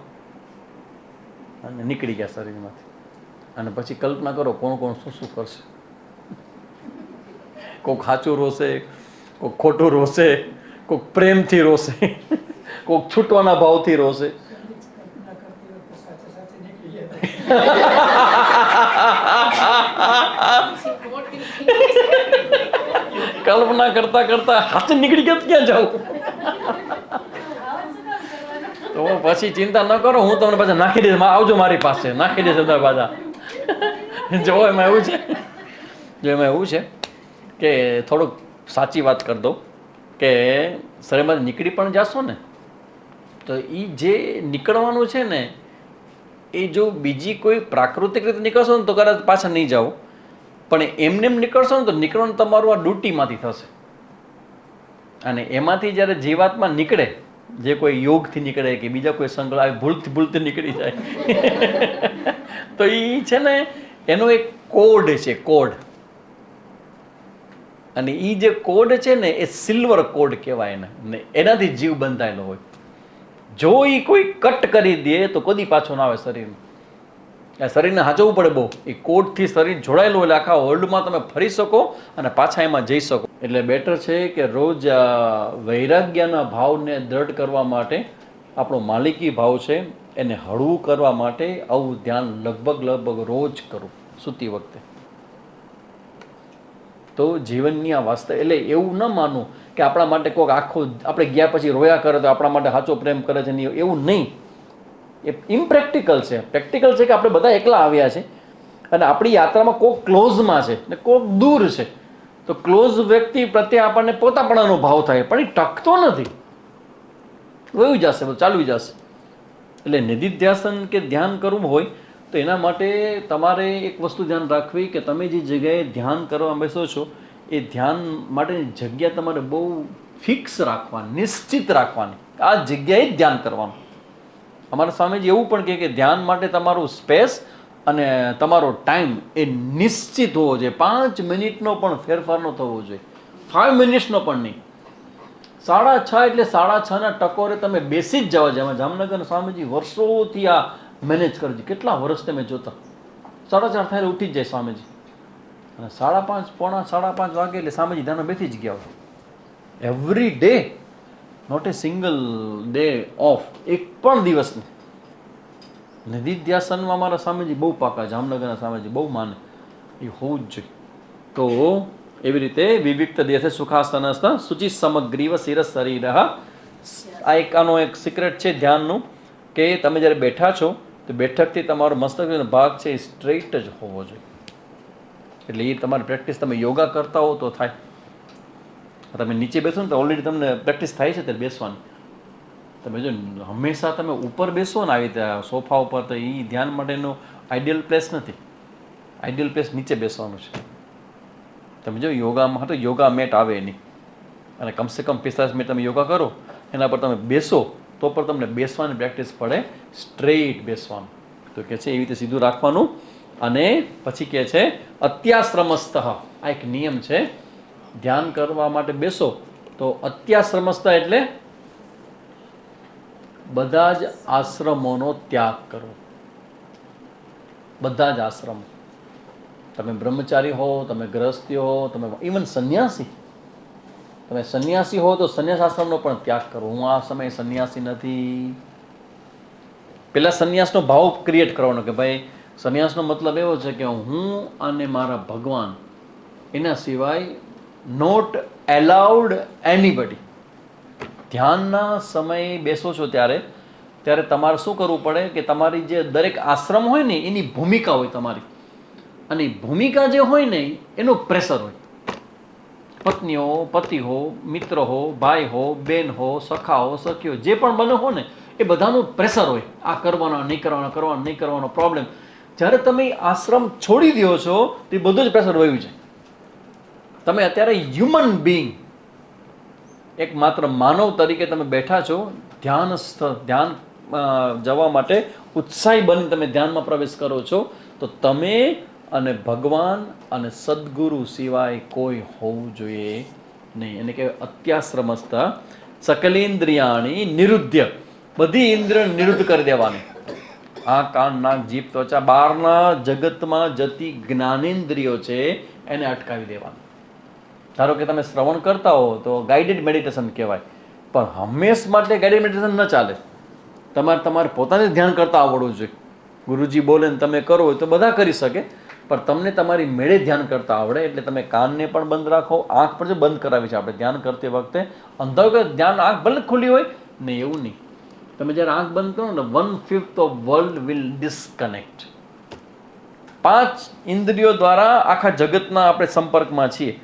અને નીકળી ગયા શરીરમાંથી અને પછી કલ્પના કરો કોણ શું કરશે. કોઈક સાચું રોશે, કોઈક ખોટું રોશે, કોઈક પ્રેમથી રોશે, કોઈક છૂટવાના ભાવથી રોશે. કલ્પના કરતા કરતા હાથ નીકળી ગયા ક્યાં જાઉં? તો પછી ચિંતા ન કરો, હું તમને પાછા નાખી દઈશ. આવજો મારી પાસે, નાખી દઈશ તમે પાછા. જો એમાં એવું છે કે થોડુંક સાચી વાત કરી દઉં કે શરીરમાંથી નીકળી પણ જાશો ને તો એ જે નીકળવાનું છે ને એ જો બીજી કોઈ પ્રાકૃતિક રીતે નીકળશો ને તો કદાચ પાછા નહીં જાઓ, પણ એમને નીકળશો ને તો નીકળવાનું તમારું આ ડ્યુટીમાંથી થશે. અને એમાંથી જ્યારે જીવાત્મા નીકળે, જે કોઈ યોગથી નીકળે કે બીજા કોઈ સંકલ્પ ભૂલથી નીકળી જાય તો એ છે ને એનો એક કોડ છે, કોડ. અને એ જે કોડ છે ને એ સિલ્વર કોડ કહેવાય એને, ને એનાથી જીવ બંધાયેલો હોય. જો એ કોઈ કટ કરી દે તો કદી પાછો ના આવે શરીરમાં. આ શરીરને હાચવવું પડે બહુ. એ કોડથી શરીર જોડાયેલું એટલે આખા વર્લ્ડમાં તમે ફરી શકો અને પાછા એમાં જઈ શકો. એટલે બેટર છે કે રોજ વૈરાગ્યના ભાવને દ્રઢ કરવા માટે, આપણો માલિકી ભાવ છે એને હળવું કરવા માટે આવું ધ્યાન લગભગ રોજ કરું સૂતી વખતે. તો જીવનની આ વાસ્તવ એટલે એવું ન માનવું કે આપણા માટે કોઈક આખો આપણે ગયા પછી રોયા કરે તો આપણા માટે સાચો પ્રેમ કરે છે, નહીં, એવું નહીં. એ ઇમ્પ્રેક્ટિકલ છે. પ્રેક્ટિકલ છે કે આપણે બધા એકલા આવ્યા છે અને આપણી યાત્રામાં કોઈક ક્લોઝમાં છે ને કોઈક દૂર છે. તો ક્લોઝ વ્યક્તિ પ્રત્યે આપણને પોતાપણાનો ભાવ થાય પણ એ ટકતો નથી, વયું જશે, બધું ચાલુ જશે. એટલે નિધિધ્યાસન કે ધ્યાન કરવું હોય તો એના માટે તમારે એક વસ્તુ ધ્યાન રાખવી કે તમે જે જગ્યાએ ધ્યાન કરવા બેસો છો એ ધ્યાન માટેની જગ્યા તમારે બહુ ફિક્સ રાખવાની, નિશ્ચિત રાખવાની, આ જગ્યાએ જ ધ્યાન કરવાનું. અમારા સ્વામીજી એવું પણ કહે કે ધ્યાન માટે તમારું સ્પેસ અને તમારો ટાઈમ એ નિશ્ચિત હોવો જોઈએ. 5 મિનિટનો પણ ફેરફાર ન થવો જોઈએ, 5 મિનિટ્સનો પણ નહીં. 6:30 એટલે 6:30 ટકોરે તમે બેસી જ જવા જાય. જામનગર સ્વામીજી વર્ષોથી આ મેનેજ કરે છે. કેટલા વર્ષ તમે જોતા 4:30 થાય ઉઠી જ જાય સ્વામીજી, અને 5:30 પોણા 5:30 વાગે એટલે સ્વામીજી ધ્યાનમાં બેસી જ ગયા હોય. Every day, not a single day off, એક પણ દિવસ નહીં. નિધિધ્યાસનમાં અમારા સ્વામીજી બહુ પાકા, જામનગરના સ્વામીજી બહુ માને, એ હોવું જ જોઈએ. તો એવી રીતે વિવિક્ત દેશે સુખાસનસ્થ શુચિ સમગ્રીવ શિરસ શરીર. આ એક આનો એક સિક્રેટ છે ધ્યાનનું, કે તમે જ્યારે બેઠા છો તો બેઠકથી તમારો મસ્તકનો ભાગ છે એ સ્ટ્રેઇટ જ હોવો જોઈએ. એટલે એ તમારી પ્રેક્ટિસ તમે યોગા કરતા હો તો થાય. તમે નીચે બેસો ને તો ઓલરેડી તમને પ્રેક્ટિસ થાય છે ત્યારે બેસવાની. તમે જો હંમેશા તમે ઉપર બેસો ને આવી રીતે સોફા ઉપર, તો એ ધ્યાન માટેનો આઈડિયલ પ્લેસ નથી. આઈડિયલ પ્લેસ નીચે બેસવાનું છે. તમે જો યોગામાં તો યોગા મેટ આવે નહીં, અને કમસે કમ 45 મિનિટ તમે યોગા કરો, એના પર તમે બેસો તો પણ તમને બેસવાની પ્રેક્ટિસ પડે, સ્ટ્રેઇટ બેસવાનું. તો કહે છે એવી રીતે સીધું રાખવાનું. અને પછી કહે છે અત્યાશ્રમસ્થ, આ એક નિયમ છે. ધ્યાન કરવા માટે બેસો તો અત્યાશ્રમસ્થ એટલે બધા જ આશ્રમોનો ત્યાગ કરવો. બધા જ આશ્રમો, તમે બ્રહ્મચારી હો, તમે ગૃહસ્થી હો, તમે ઇવન સંન્યાસી, તમે સંન્યાસી હો તો સંન્યાસ આશ્રમનો પણ ત્યાગ કરવો. હું આ સમયે સંન્યાસી નથી. પેલા સંન્યાસનો ભાવ ક્રિએટ કરવાનો કે ભાઈ સંન્યાસનો મતલબ એવો છે કે હું અને મારા ભગવાન, એના સિવાય નોટ એલાઉડ એનીબડી. ધ્યાનના સમયે બેસો છો ત્યારે તમારે શું કરવું પડે કે તમારી જે દરેક આશ્રમ હોય ને એની ભૂમિકા હોય તમારી, અને ભૂમિકા જે હોય ને એનું પ્રેશર હોય. પત્ની હો, પતિ હો, મિત્ર હો, ભાઈ હો, બેન હો, સખા હો, સખીઓ, જે પણ બને હો ને એ બધાનું પ્રેશર હોય. આ કરવાનો, નહીં કરવાનો, કરવાનો, નહીં કરવાનો પ્રોબ્લેમ. જ્યારે તમે આશ્રમ છોડી દો છો તો એ બધું જ પ્રેશર વયું છે. તમે અત્યારે હ્યુમન બિંગ, એક માત્ર માનવ તરીકે તમે બેઠા છો. ધ્યાન જવા માટે ઉત્સાહી બની તમે ધ્યાનમાં પ્રવેશ કરો છો, તો તમે અને ભગવાન અને સદગુરુ સિવાય કોઈ હોવું જોઈએ નહીં. એને કહેવાય અત્યાશ્રમસ્થ સકલેન્દ્રિયાણી નિરુદ્ધ. બધી ઇન્દ્રિય નિરુદ્ધ કરી દેવાની. આ કાન, નાક, જીભ, ત્વચા, બહારના જગતમાં જતી જ્ઞાનેન્દ્રિયો છે એને અટકાવી દેવાની. ધારો કે તમે શ્રવણ કરતા હો તો ગાઈડેડ મેડિટેશન કહેવાય, પણ હંમેશ માટે ગાઈડેડ મેડિટેશન ન ચાલે. તમારે પોતાને ધ્યાન કરતા આવડવું જોઈએ. ગુરુજી બોલે ને તમે કરો તો બધા કરી શકે, પણ તમને તમારી મેળે ધ્યાન કરતા આવડે. એટલે તમે કાનને પણ બંધ રાખો, આંખ પણ જો બંધ કરાવી છે આપણે ધ્યાન કરતી વખતે. અંધારું કે ધ્યાન આંખ ભલે ખુલ્લી હોય નહીં, એવું નહીં. તમે જ્યારે આંખ બંધ કરો ને 1/5 ઓફ વર્લ્ડ વિલ ડિસ્કનેક્ટ. 5 ઇન્દ્રિયો દ્વારા આખા જગતના આપણે સંપર્કમાં છીએ.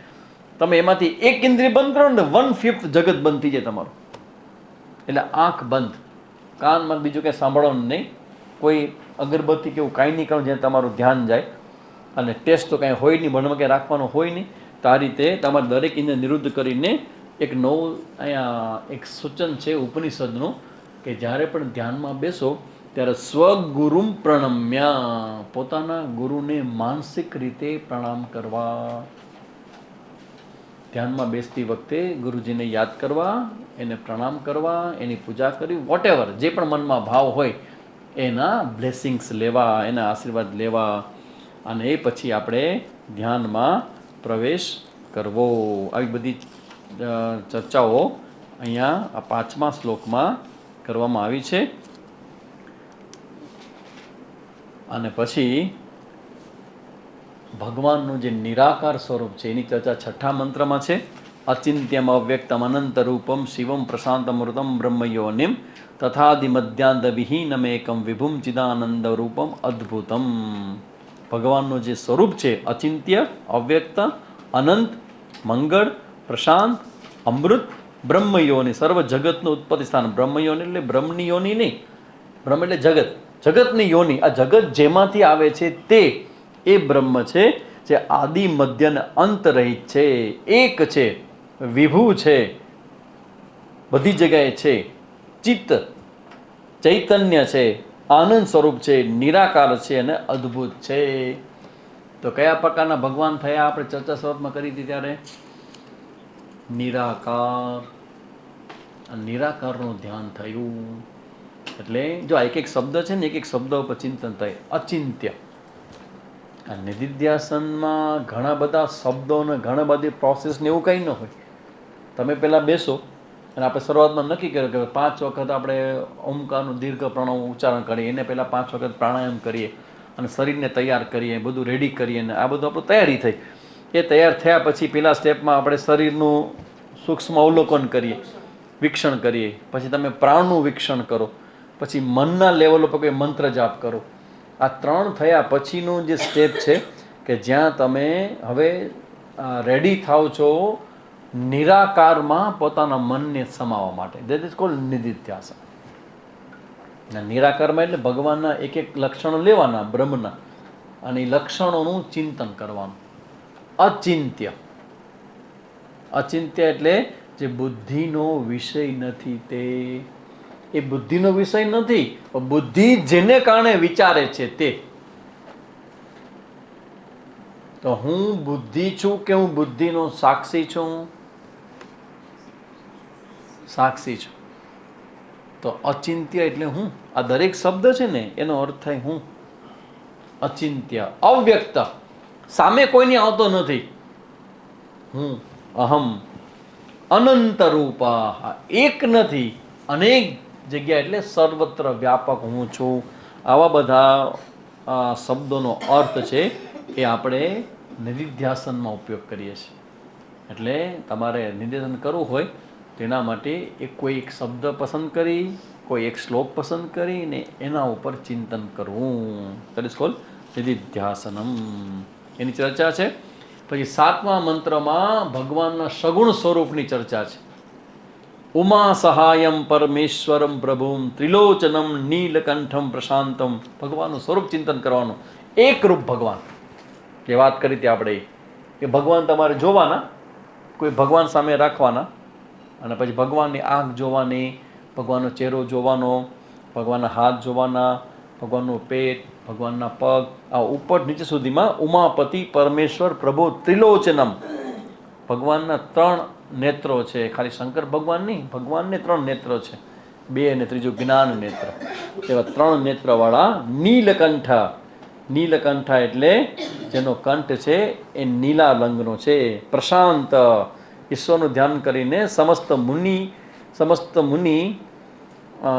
તમે એમાંથી એક ઇન્દ્રિય બંધ કરો ને 1/5 જગત બંધ થઈ જાય તમારું. એટલે આંખ બંધ, કાનમાં બીજું કંઈ સાંભળવાનું નહીં, કોઈ અગરબત્તી કે એવું કાંઈ નહીં કરવાનું જ્યાં તમારું ધ્યાન જાય. અને ટેસ્ટ તો કાંઈ હોય નહીં, મનમાં કંઈ રાખવાનું હોય નહીં. તો આ રીતે તમારે દરેક ઇન્દ્રિય નિરુદ્ધ કરીને એક નવું અહીંયા એક સૂચન છે ઉપનિષદનું, કે જ્યારે પણ ધ્યાનમાં બેસો ત્યારે સ્વગુરુમ પ્રણમ્યા, પોતાના ગુરુને માનસિક રીતે પ્રણામ કરવા. ધ્યાનમાં બેસતી વખતે ગુરુજીને યાદ કરવા, એને પ્રણામ કરવા, એની પૂજા કરવી, વોટ એવર જે પણ મનમાં ભાવ હોય એના બ્લેસિંગ્સ લેવા, એના આશીર્વાદ લેવા, અને એ પછી આપણે ધ્યાનમાં પ્રવેશ કરવો. આવી બધી ચર્ચાઓ અહીંયા આ 5મા શ્લોકમાં કરવામાં આવી છે. અને પછી ભગવાનનું જે નિરાકાર સ્વરૂપ છે એની ચર્ચા 6ઠા મંત્રમાં છે. અચિંત્યમ અવ્યક્તમ અનંત રૂપમ શિવમ પ્રશાંતમૃતમ બ્રહ્મયોનિમ તથાદિ મધ્યાંત વિહીનમેકમ વિભુમ ચિદાનંદ રૂપમ અદ્ભુતમ. ભગવાનનું જે સ્વરૂપ છે અચિંત્ય, અવ્યક્ત, અનંત, મંગળ, પ્રશાંત, અમૃત, બ્રહ્મયોની, સર્વ જગતનું ઉત્પત્તિ સ્થાન. બ્રહ્મયોની એટલે બ્રહ્મની યોની નહીં, બ્રહ્મ એટલે જગત, જગતની યોની. આ જગત જેમાંથી આવે છે તે એ બ્રહ્મ છે, જે આદિ મધ્ય અને અંત રહિત છે, એક છે, વિભુ છે, બધી જગ્યાએ છે, ચિત્ત ચૈતન્ય છે, આનંદ સ્વરૂપ છે, નિરાકાર છે અને અદ્ભુત છે. તો કયા પ્રકારના ભગવાન થયા આપણે ચર્ચા શરૂઆતમાં કરી હતી ત્યારે? નિરાકાર. નિરાકારનું ધ્યાન થયું એટલે જો એક એક શબ્દ છે ને, એક એક શબ્દ ઉપર ચિંતન થાય. અચિંત્ય. આ નિધિધ્યાસનમાં ઘણા બધા શબ્દો ને ઘણા બધી પ્રોસેસ ને એવું કંઈ ન હોય. તમે પહેલાં બેસો અને આપણે શરૂઆતમાં નક્કી કર્યું કે 5 વખત આપણે ઓમકારનું દીર્ઘ પ્રણવ ઉચ્ચારણ કરીએ, એને પહેલાં 5 વખત પ્રાણાયામ કરીએ અને શરીરને તૈયાર કરીએ, બધું રેડી કરીએ ને આ બધું આપણું તૈયારી થઈ. એ તૈયાર થયા પછી પેલા સ્ટેપમાં આપણે શરીરનું સૂક્ષ્મ અવલોકન કરીએ, વીક્ષણ કરીએ, પછી તમે પ્રાણનું વીક્ષણ કરો, પછી મનના લેવલ ઉપર કોઈ મંત્ર જાપ કરો. આ 3 થયા પછીનું જે સ્ટેપ છે કે જ્યાં તમે હવે રેડી થાવ છો નિરાકારમાં પોતાના મનને સમાવવા માટે. ધેટ ઇઝ કોલ્ડ નિધિધ્યાસન. નિરાકારમાં એટલે ભગવાનના એક એક લક્ષણો લેવાના બ્રહ્મના અને એ લક્ષણોનું ચિંતન કરવાનું. અચિંત્ય. અચિંત્ય એટલે જે બુદ્ધિનો વિષય નથી તે. એ બુદ્ધિનો વિષય નથી, બુદ્ધિ જેને કારણે વિચારે છે તે. તો હું બુદ્ધિ છું કે હું બુદ્ધિનો સાક્ષી છું? સાક્ષી છું. તો અચિંત્ય એટલે હું. આ દરેક શબ્દ છે ને એનો અર્થ થાય હું. અચિંત્ય, અવ્યક્ત, સામે કોઈની આવતો નથી. હું અહમ અનંત રૂપા, એક નથી અનેક જગ્યા એટલે સર્વત્ર વ્યાપક હું છું. આવા બધા શબ્દોનો અર્થ છે એ આપણે નિધિધ્યાસનમાં ઉપયોગ કરીએ છીએ. એટલે તમારે નિધિધ્યાસન કરવું હોય તેના માટે કોઈ એક શબ્દ પસંદ કરી, કોઈ એક શ્લોક પસંદ કરીને એના ઉપર ચિંતન કરવું. દેટ ઇઝ કોલ્ડ નિધિધ્યાસનમ. એની ચર્ચા છે. પછી 7મા મંત્રમાં ભગવાનના સગુણ સ્વરૂપની ચર્ચા છે. ઉમા સહાયમ પરમેશ્વરમ પ્રભુમ ત્રિલોચનમ નીલકંઠમ પ્રશાંતમ. ભગવાનનું સ્વરૂપ ચિંતન કરવાનું. એકરૂપ ભગવાન જે વાત કરી હતી આપણે, કે ભગવાન તમારે જોવાના, કોઈ ભગવાન સામે રાખવાના અને પછી ભગવાનની આંખ જોવાની, ભગવાનનો ચહેરો જોવાનો, ભગવાનના હાથ જોવાના, ભગવાનનું પેટ, ભગવાનના પગ, આ ઉપર નીચે સુધીમાં ઉમાપતિ પરમેશ્વર પ્રભુ ત્રિલોચનમ. ભગવાનના 3 નેત્રો છે. ખાલી શંકર ભગવાન નહીં, ભગવાનને 3 નેત્રો છે, 2 અને ત્રીજું જ્ઞાન નેત્ર. એવા 3 નેત્રવાળા નીલકંઠ. નીલકંઠ એટલે જેનો કંઠ છે એ નીલા રંગનો છે. પ્રશાંત, ઈશ્વરનું ધ્યાન કરીને સમસ્ત મુનિ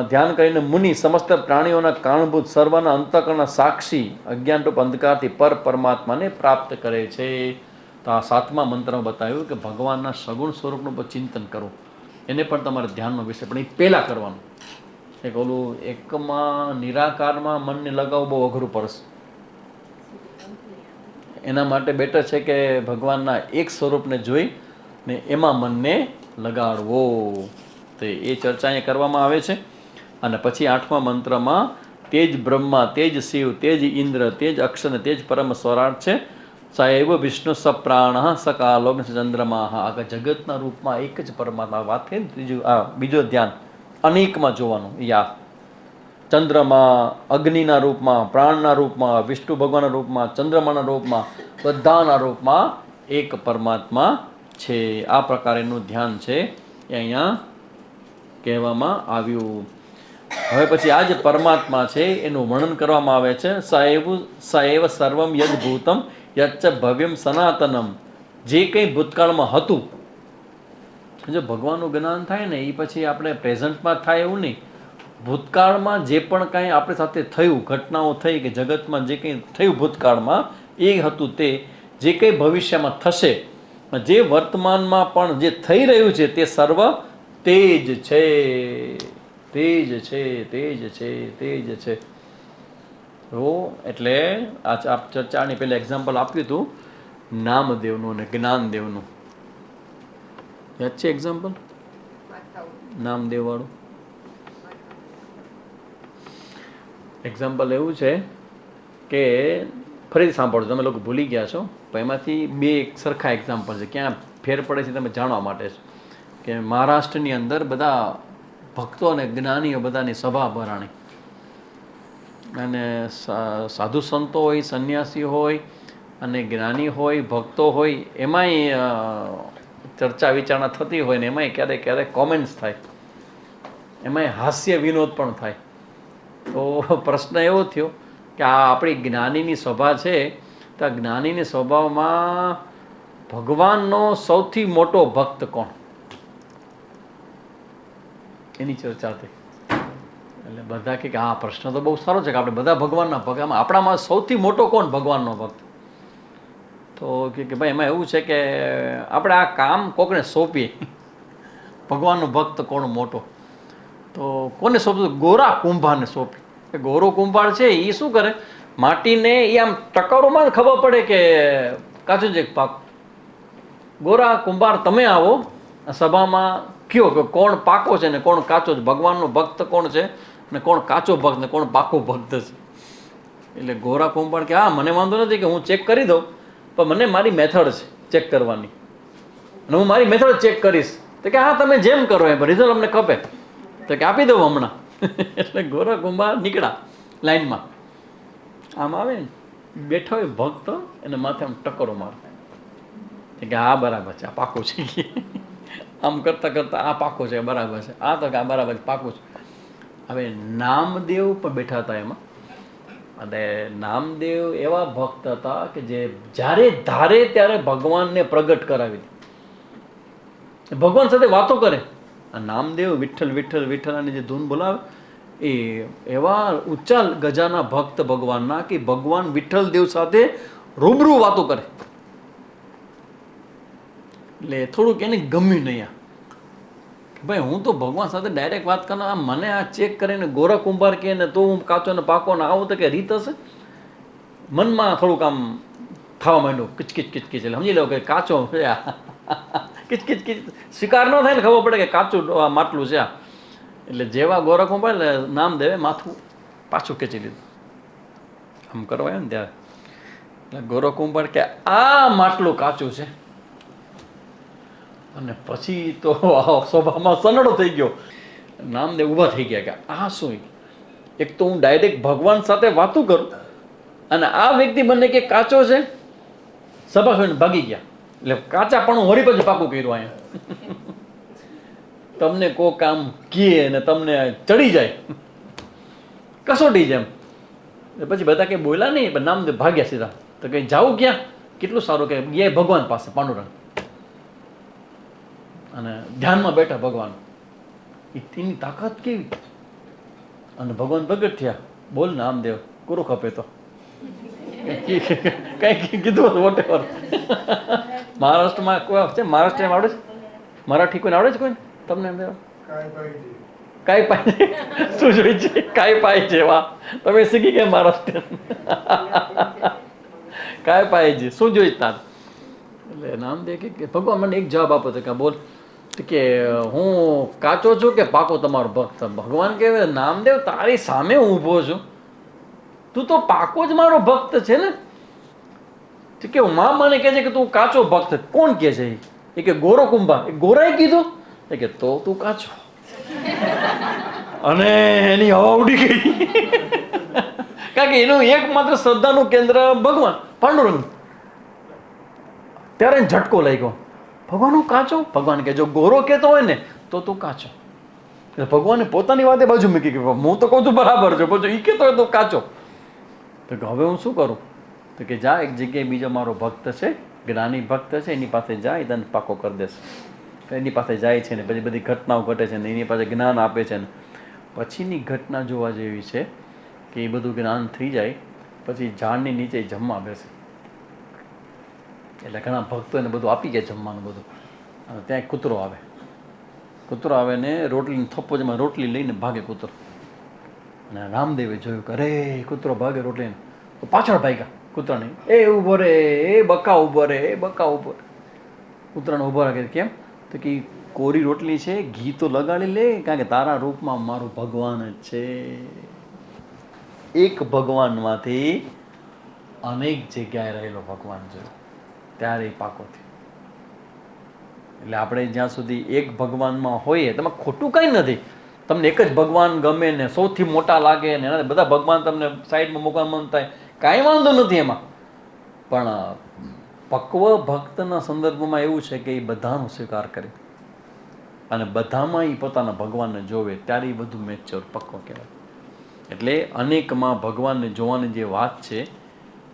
ધ્યાન કરીને મુનિ સમસ્ત પ્રાણીઓના કારણભૂત સર્વના અંતઃકરણના સાક્ષી અજ્ઞાનરૂપ અંધકારથી પરમાત્માને પ્રાપ્ત કરે છે. તો આ 7મા મંત્રમાં બતાવ્યું કે ભગવાનના સગુણ સ્વરૂપનું ચિંતન કરવું. એને પણ તમારે ધ્યાનનો વિષય પણ એ પહેલાં કરવાનું. એક ઓલું એકમાં નિરાકારમાં મનને લગાવવું બહુ અઘરું પડશે. એના માટે બેટર છે કે ભગવાનના એક સ્વરૂપને જોઈ ને એમાં મનને લગાડવો. તો એ ચર્ચા અહીંયા કરવામાં આવે છે. અને પછી 8મા મંત્રમાં તેજ બ્રહ્મા, તેજ શિવ, તેજ ઇન્દ્ર, તેજ અક્ષર ને તેજ પરમ સ્વરાટ છે. સૈવ વિષ્ણુ સપ્રાણ સકાલો ચંદ્રમા. આગળ જગતના રૂપમાં એક જ પરમાત્મા વાત થઈ ને. ત્રીજું બીજો ધ્યાન અનેકમાં જોવાનું. યા ચંદ્રમાં, અગ્નિના રૂપમાં, પ્રાણના રૂપમાં, વિષ્ણુ ભગવાનના રૂપમાં, ચંદ્રમાના રૂપમાં, બધાના રૂપમાં એક પરમાત્મા છે. આ પ્રકારેનું ધ્યાન છે એ અહીંયા કહેવામાં આવ્યું. હવે પછી આ જે પરમાત્મા છે એનું વર્ણન કરવામાં આવે છે. સએવ સર્વમ યદ ભૂતમ યચ્ચ ભવ્યમ સનાતનમ. જે કંઈ ભૂતકાળમાં હતું, જો ભગવાનનું જ્ઞાન થાય ને એ પછી આપણે પ્રેઝન્ટમાં થાય એવું નહીં. ભૂતકાળમાં જે પણ કાંઈ આપણી સાથે થયું, ઘટનાઓ થઈ કે જગતમાં જે કંઈ થયું ભૂતકાળમાં એ હતું તે, જે કંઈ ભવિષ્યમાં થશે, જે વર્તમાનમાં પણ જે થઈ રહ્યું છે તે સર્વ તેજ છે. તેજ છે, તેજ છે, તેજ છે. તો એટલે આ ચર્ચાની પહેલાં એક્ઝામ્પલ આપ્યું હતું નામદેવનું અને જ્ઞાનદેવનું. યાદ છે એક્ઝામ્પલ નામદેવ વાળું? એક્ઝામ્પલ એવું છે કે ફરીથી સાંભળો, તમે લોકો ભૂલી ગયા છો પણ એમાંથી 2 સરખા એક્ઝામ્પલ છે. ક્યાં ફેર પડે છે તમે જાણવા માટે છે. કે મહારાષ્ટ્રની અંદર બધા ભક્તો અને જ્ઞાનીઓ બધાની સભા ભરાણી, અને સાધુ સંતો હોય, સંન્યાસી હોય અને જ્ઞાની હોય, ભક્તો હોય, એમાંય ચર્ચા વિચારણા થતી હોય ને એમાંય ક્યારેક ક્યારેક કોમેન્ટ્સ થાય, એમાંય હાસ્ય વિનોદ પણ થાય. તો પ્રશ્ન એવો થયો કે આ આપણી જ્ઞાનીની સભા છે, તો આ જ્ઞાનીની સભામાં ભગવાનનો સૌથી મોટો ભક્ત કોણ, એની ચર્ચા થઈ. એટલે બધા કે આ પ્રશ્ન તો બહુ સારો છે કે આપણે બધા ભગવાનના ભક્ત, આપણામાં સૌથી મોટો કોણ ભગવાનનો ભક્ત? તો કે ભાઈ એમાં એવું છે કે આપણે આ કામ કોકને સોંપીએ, ભગવાનનો ભક્ત કોણ મોટો? તો કોને સોંપ્યું? ગોરા કુંભારને સોંપી. એ ગોરો કુંભાર છે એ શું કરે, માટીને એ આમ ટકારોમાં ખબર પડે કે કાચું છે પાક. ગોરા કુંભાર તમે આવો સભામાં, કયો કે કોણ પાકો છે ને કોણ કાચો છે, ભગવાનનો ભક્ત કોણ છે ને કોણ કાચો ભક્ત ને કોણ પાકો ભક્ત છે. એટલે ગોરા કુંભાર કે હા મને વાંધો નથી કે હું ચેક કરી દઉં, પણ મને મારી મેથડ છે ચેક કરવાની, અને હું મારી મેથડ ચેક કરીશ. તો કે હા તમે જેમ કરો એમ, રિઝલ્ટ અમને ખપે તો કે આપી દઉં હમણાં. એટલે ગોરા કુંભાર નીકળ્યા લાઈનમાં, આમ આવે ને બેઠા હોય ભક્ત એને માથે આમ ટક્કરો મારે કે હા બરાબર છે, આ પાકું છે. આમ કરતા કરતા આ પાકો છે, બરાબર છે, આ તો કે આ બરાબર પાકું છે. હવે નામદેવ પણ બેઠા હતા એમાં, અને નામદેવ એવા ભક્ત હતા કે જે જ્યારે ધારે ત્યારે ભગવાનને પ્રગટ કરાવી દે, ભગવાન સાથે વાતો કરે. આ નામદેવ વિઠ્ઠલ વિઠ્ઠલ વિઠ્ઠલાની જે ધૂન બોલાવે, એ એવા ઊંચા ગજાના ભક્ત ભગવાનના કે ભગવાન વિઠ્ઠલ દેવ સાથે રૂબરૂ વાતો કરે. એટલે થોડુંક એને ગમ્યું નહીં કે ભાઈ હું તો ભગવાન સાથે ડાયરેક્ટ વાત કરનાર, મને આ ચેક કરીને ગોરા કુંભાર કહે ને તો હું કાચો ને પાકો ને આવું તો કે રીત હશે. મનમાં થોડુંક આમ થવા માંડ્યું કિચકિચ કિચકિચ. એટલે સમજી લો કે કાચો કિચકિચ કિચ સ્વીકાર ન થાય ને ખબર પડે કે કાચું માટલું છે આ. એટલે જેવા ગોરા કુંભાર એટલે નામદેવે માથું પાછું ખેંચી લીધું, આમ કરવા આવ્યો ને ત્યારે. એટલે ગોરા કુંભાર કે આ માટલું કાચું છે. અને પછી તો સભામાં સનડો થઈ ગયો. નામદેવ ઊભા થઈ ગયા કે આ શું, એક તો હું ડાયરેક્ટ ભગવાન સાથે વાતું કરું અને આ વ્યક્તિ મને કે કાચો છે. સભા છોડીને ભાગી ગયા. એટલે કાચા પણ વળી પછી પાકું કર્યું. અહીંયા તમને કોઈ કામ કહે ને તમને ચડી જાય કસોટી જેમ. પછી બધા કંઈ બોલ્યા નહીં, પણ નામદેવ ભાગ્યા સીધા. તો કંઈ જાવું ક્યાં, કેટલું સારું કે ગયા ભગવાન પાસે પાંડુરંગ, અને ધ્યાનમાં બેઠા ભગવાન. એની તાકાત કેવી! અને ભગવાન પ્રગટ થયા. બોલ નામદેવ કોરો ખપે તો કઈ કીધું વોટ એવર. મહારાષ્ટ્રમાં કોઈ છે, મહારાષ્ટ્ર આવડે છે, મરાઠી કોઈને આવડે છે કોઈ તમને? એમ કાંઈ પાય શું જોઈ છે? કાંઈ પાય છે. વાહ, તમે શીખી ગયા મહારાષ્ટ્ર. કાંઈ પાય છે શું જોઈ તાર? એટલે નામદેવ કે ભગવાન મને એક જવાબ આપો તો કે બોલ કે હું કાચો છું કે પાકો તમારો ભક્ત? ભગવાન કે નામદેવ તારી સામે ઊભો છું, તું તો પાકો જ મારો ભક્ત છે ને. કે માં મને કહે છે કે તું કાચો ભક્ત. કોણ કહે છે? એ કે ગોરો કુંભાર. એ ગોરાએ કીધું? એ કે તો તું કાચો. અને એની હવા ઉડી ગઈ. કારણ કે એનું એકમાત્ર શ્રદ્ધાનું કેન્દ્ર ભગવાન પાંડુરંગ. ત્યારે એને ઝટકો લાગ્યો. ભગવાન હું કાચો? ભગવાન કે જો ગોરો કહેતો હોય ને તો તું કાચો. એટલે ભગવાને પોતાની વાતે બાજુ મૂકી કે હું તો કહું છું બરાબર છે, પછી એ કહેતો હોય તો કાચો. તો કે હવે હું શું કરું? તો કે જા એક જગ્યાએ બીજો મારો ભક્ત છે, જ્ઞાની ભક્ત છે, એની પાસે જાય તને પાકો કરી દેશે. એની પાસે જાય છે ને પછી બધી ઘટનાઓ ઘટે છે ને એની પાસે જ્ઞાન આપે છે ને પછીની ઘટના જોવા જેવી છે કે એ બધું જ્ઞાન થઈ જાય પછી ઝાડની નીચે જમવા બેસે. એટલે ઘણા ભક્તો એને બધું આપી ગયા જમવાનું બધું. અને ત્યાં એક કૂતરો આવે. કૂતરો આવે ને રોટલીનો થપ્પો જેમાં રોટલી લઈને ભાગે કૂતરો. અને રામદેવે જોયું કે અરે કૂતરો ભાગે રોટલીને, તો પાછળ ભાગ્યા કૂતરાને. એ ઊભો રે, એ બકા ઊભો રે, એ બકા ઊભો રે. કૂતરાને ઊભો રાખે. કેમ? તો કે કોરી રોટલી છે, ઘી તો લગાડી લે, કારણ કે તારા રૂપમાં મારું ભગવાન જ છે. એક ભગવાનમાંથી અનેક જગ્યાએ રહેલો ભગવાન જોયો ત્યારે એ પાકો થયો. એટલે આપણે જ્યાં સુધી એક ભગવાનમાં હોઈએ તેમાં ખોટું કંઈ નથી. તમને એક જ ભગવાન ગમે ને સૌથી મોટા લાગે ને એના બધા ભગવાન તમને સાઈડમાં મૂકવા મન થાય, કાંઈ વાંધો નથી એમાં. પણ પક્વ ભક્તના સંદર્ભમાં એવું છે કે એ બધાનો સ્વીકાર કરે અને બધામાં એ પોતાના ભગવાનને જોવે ત્યારે એ બધું મેચ્યોર પક્વ કહેવાય. એટલે અનેકમાં ભગવાનને જોવાની જે વાત છે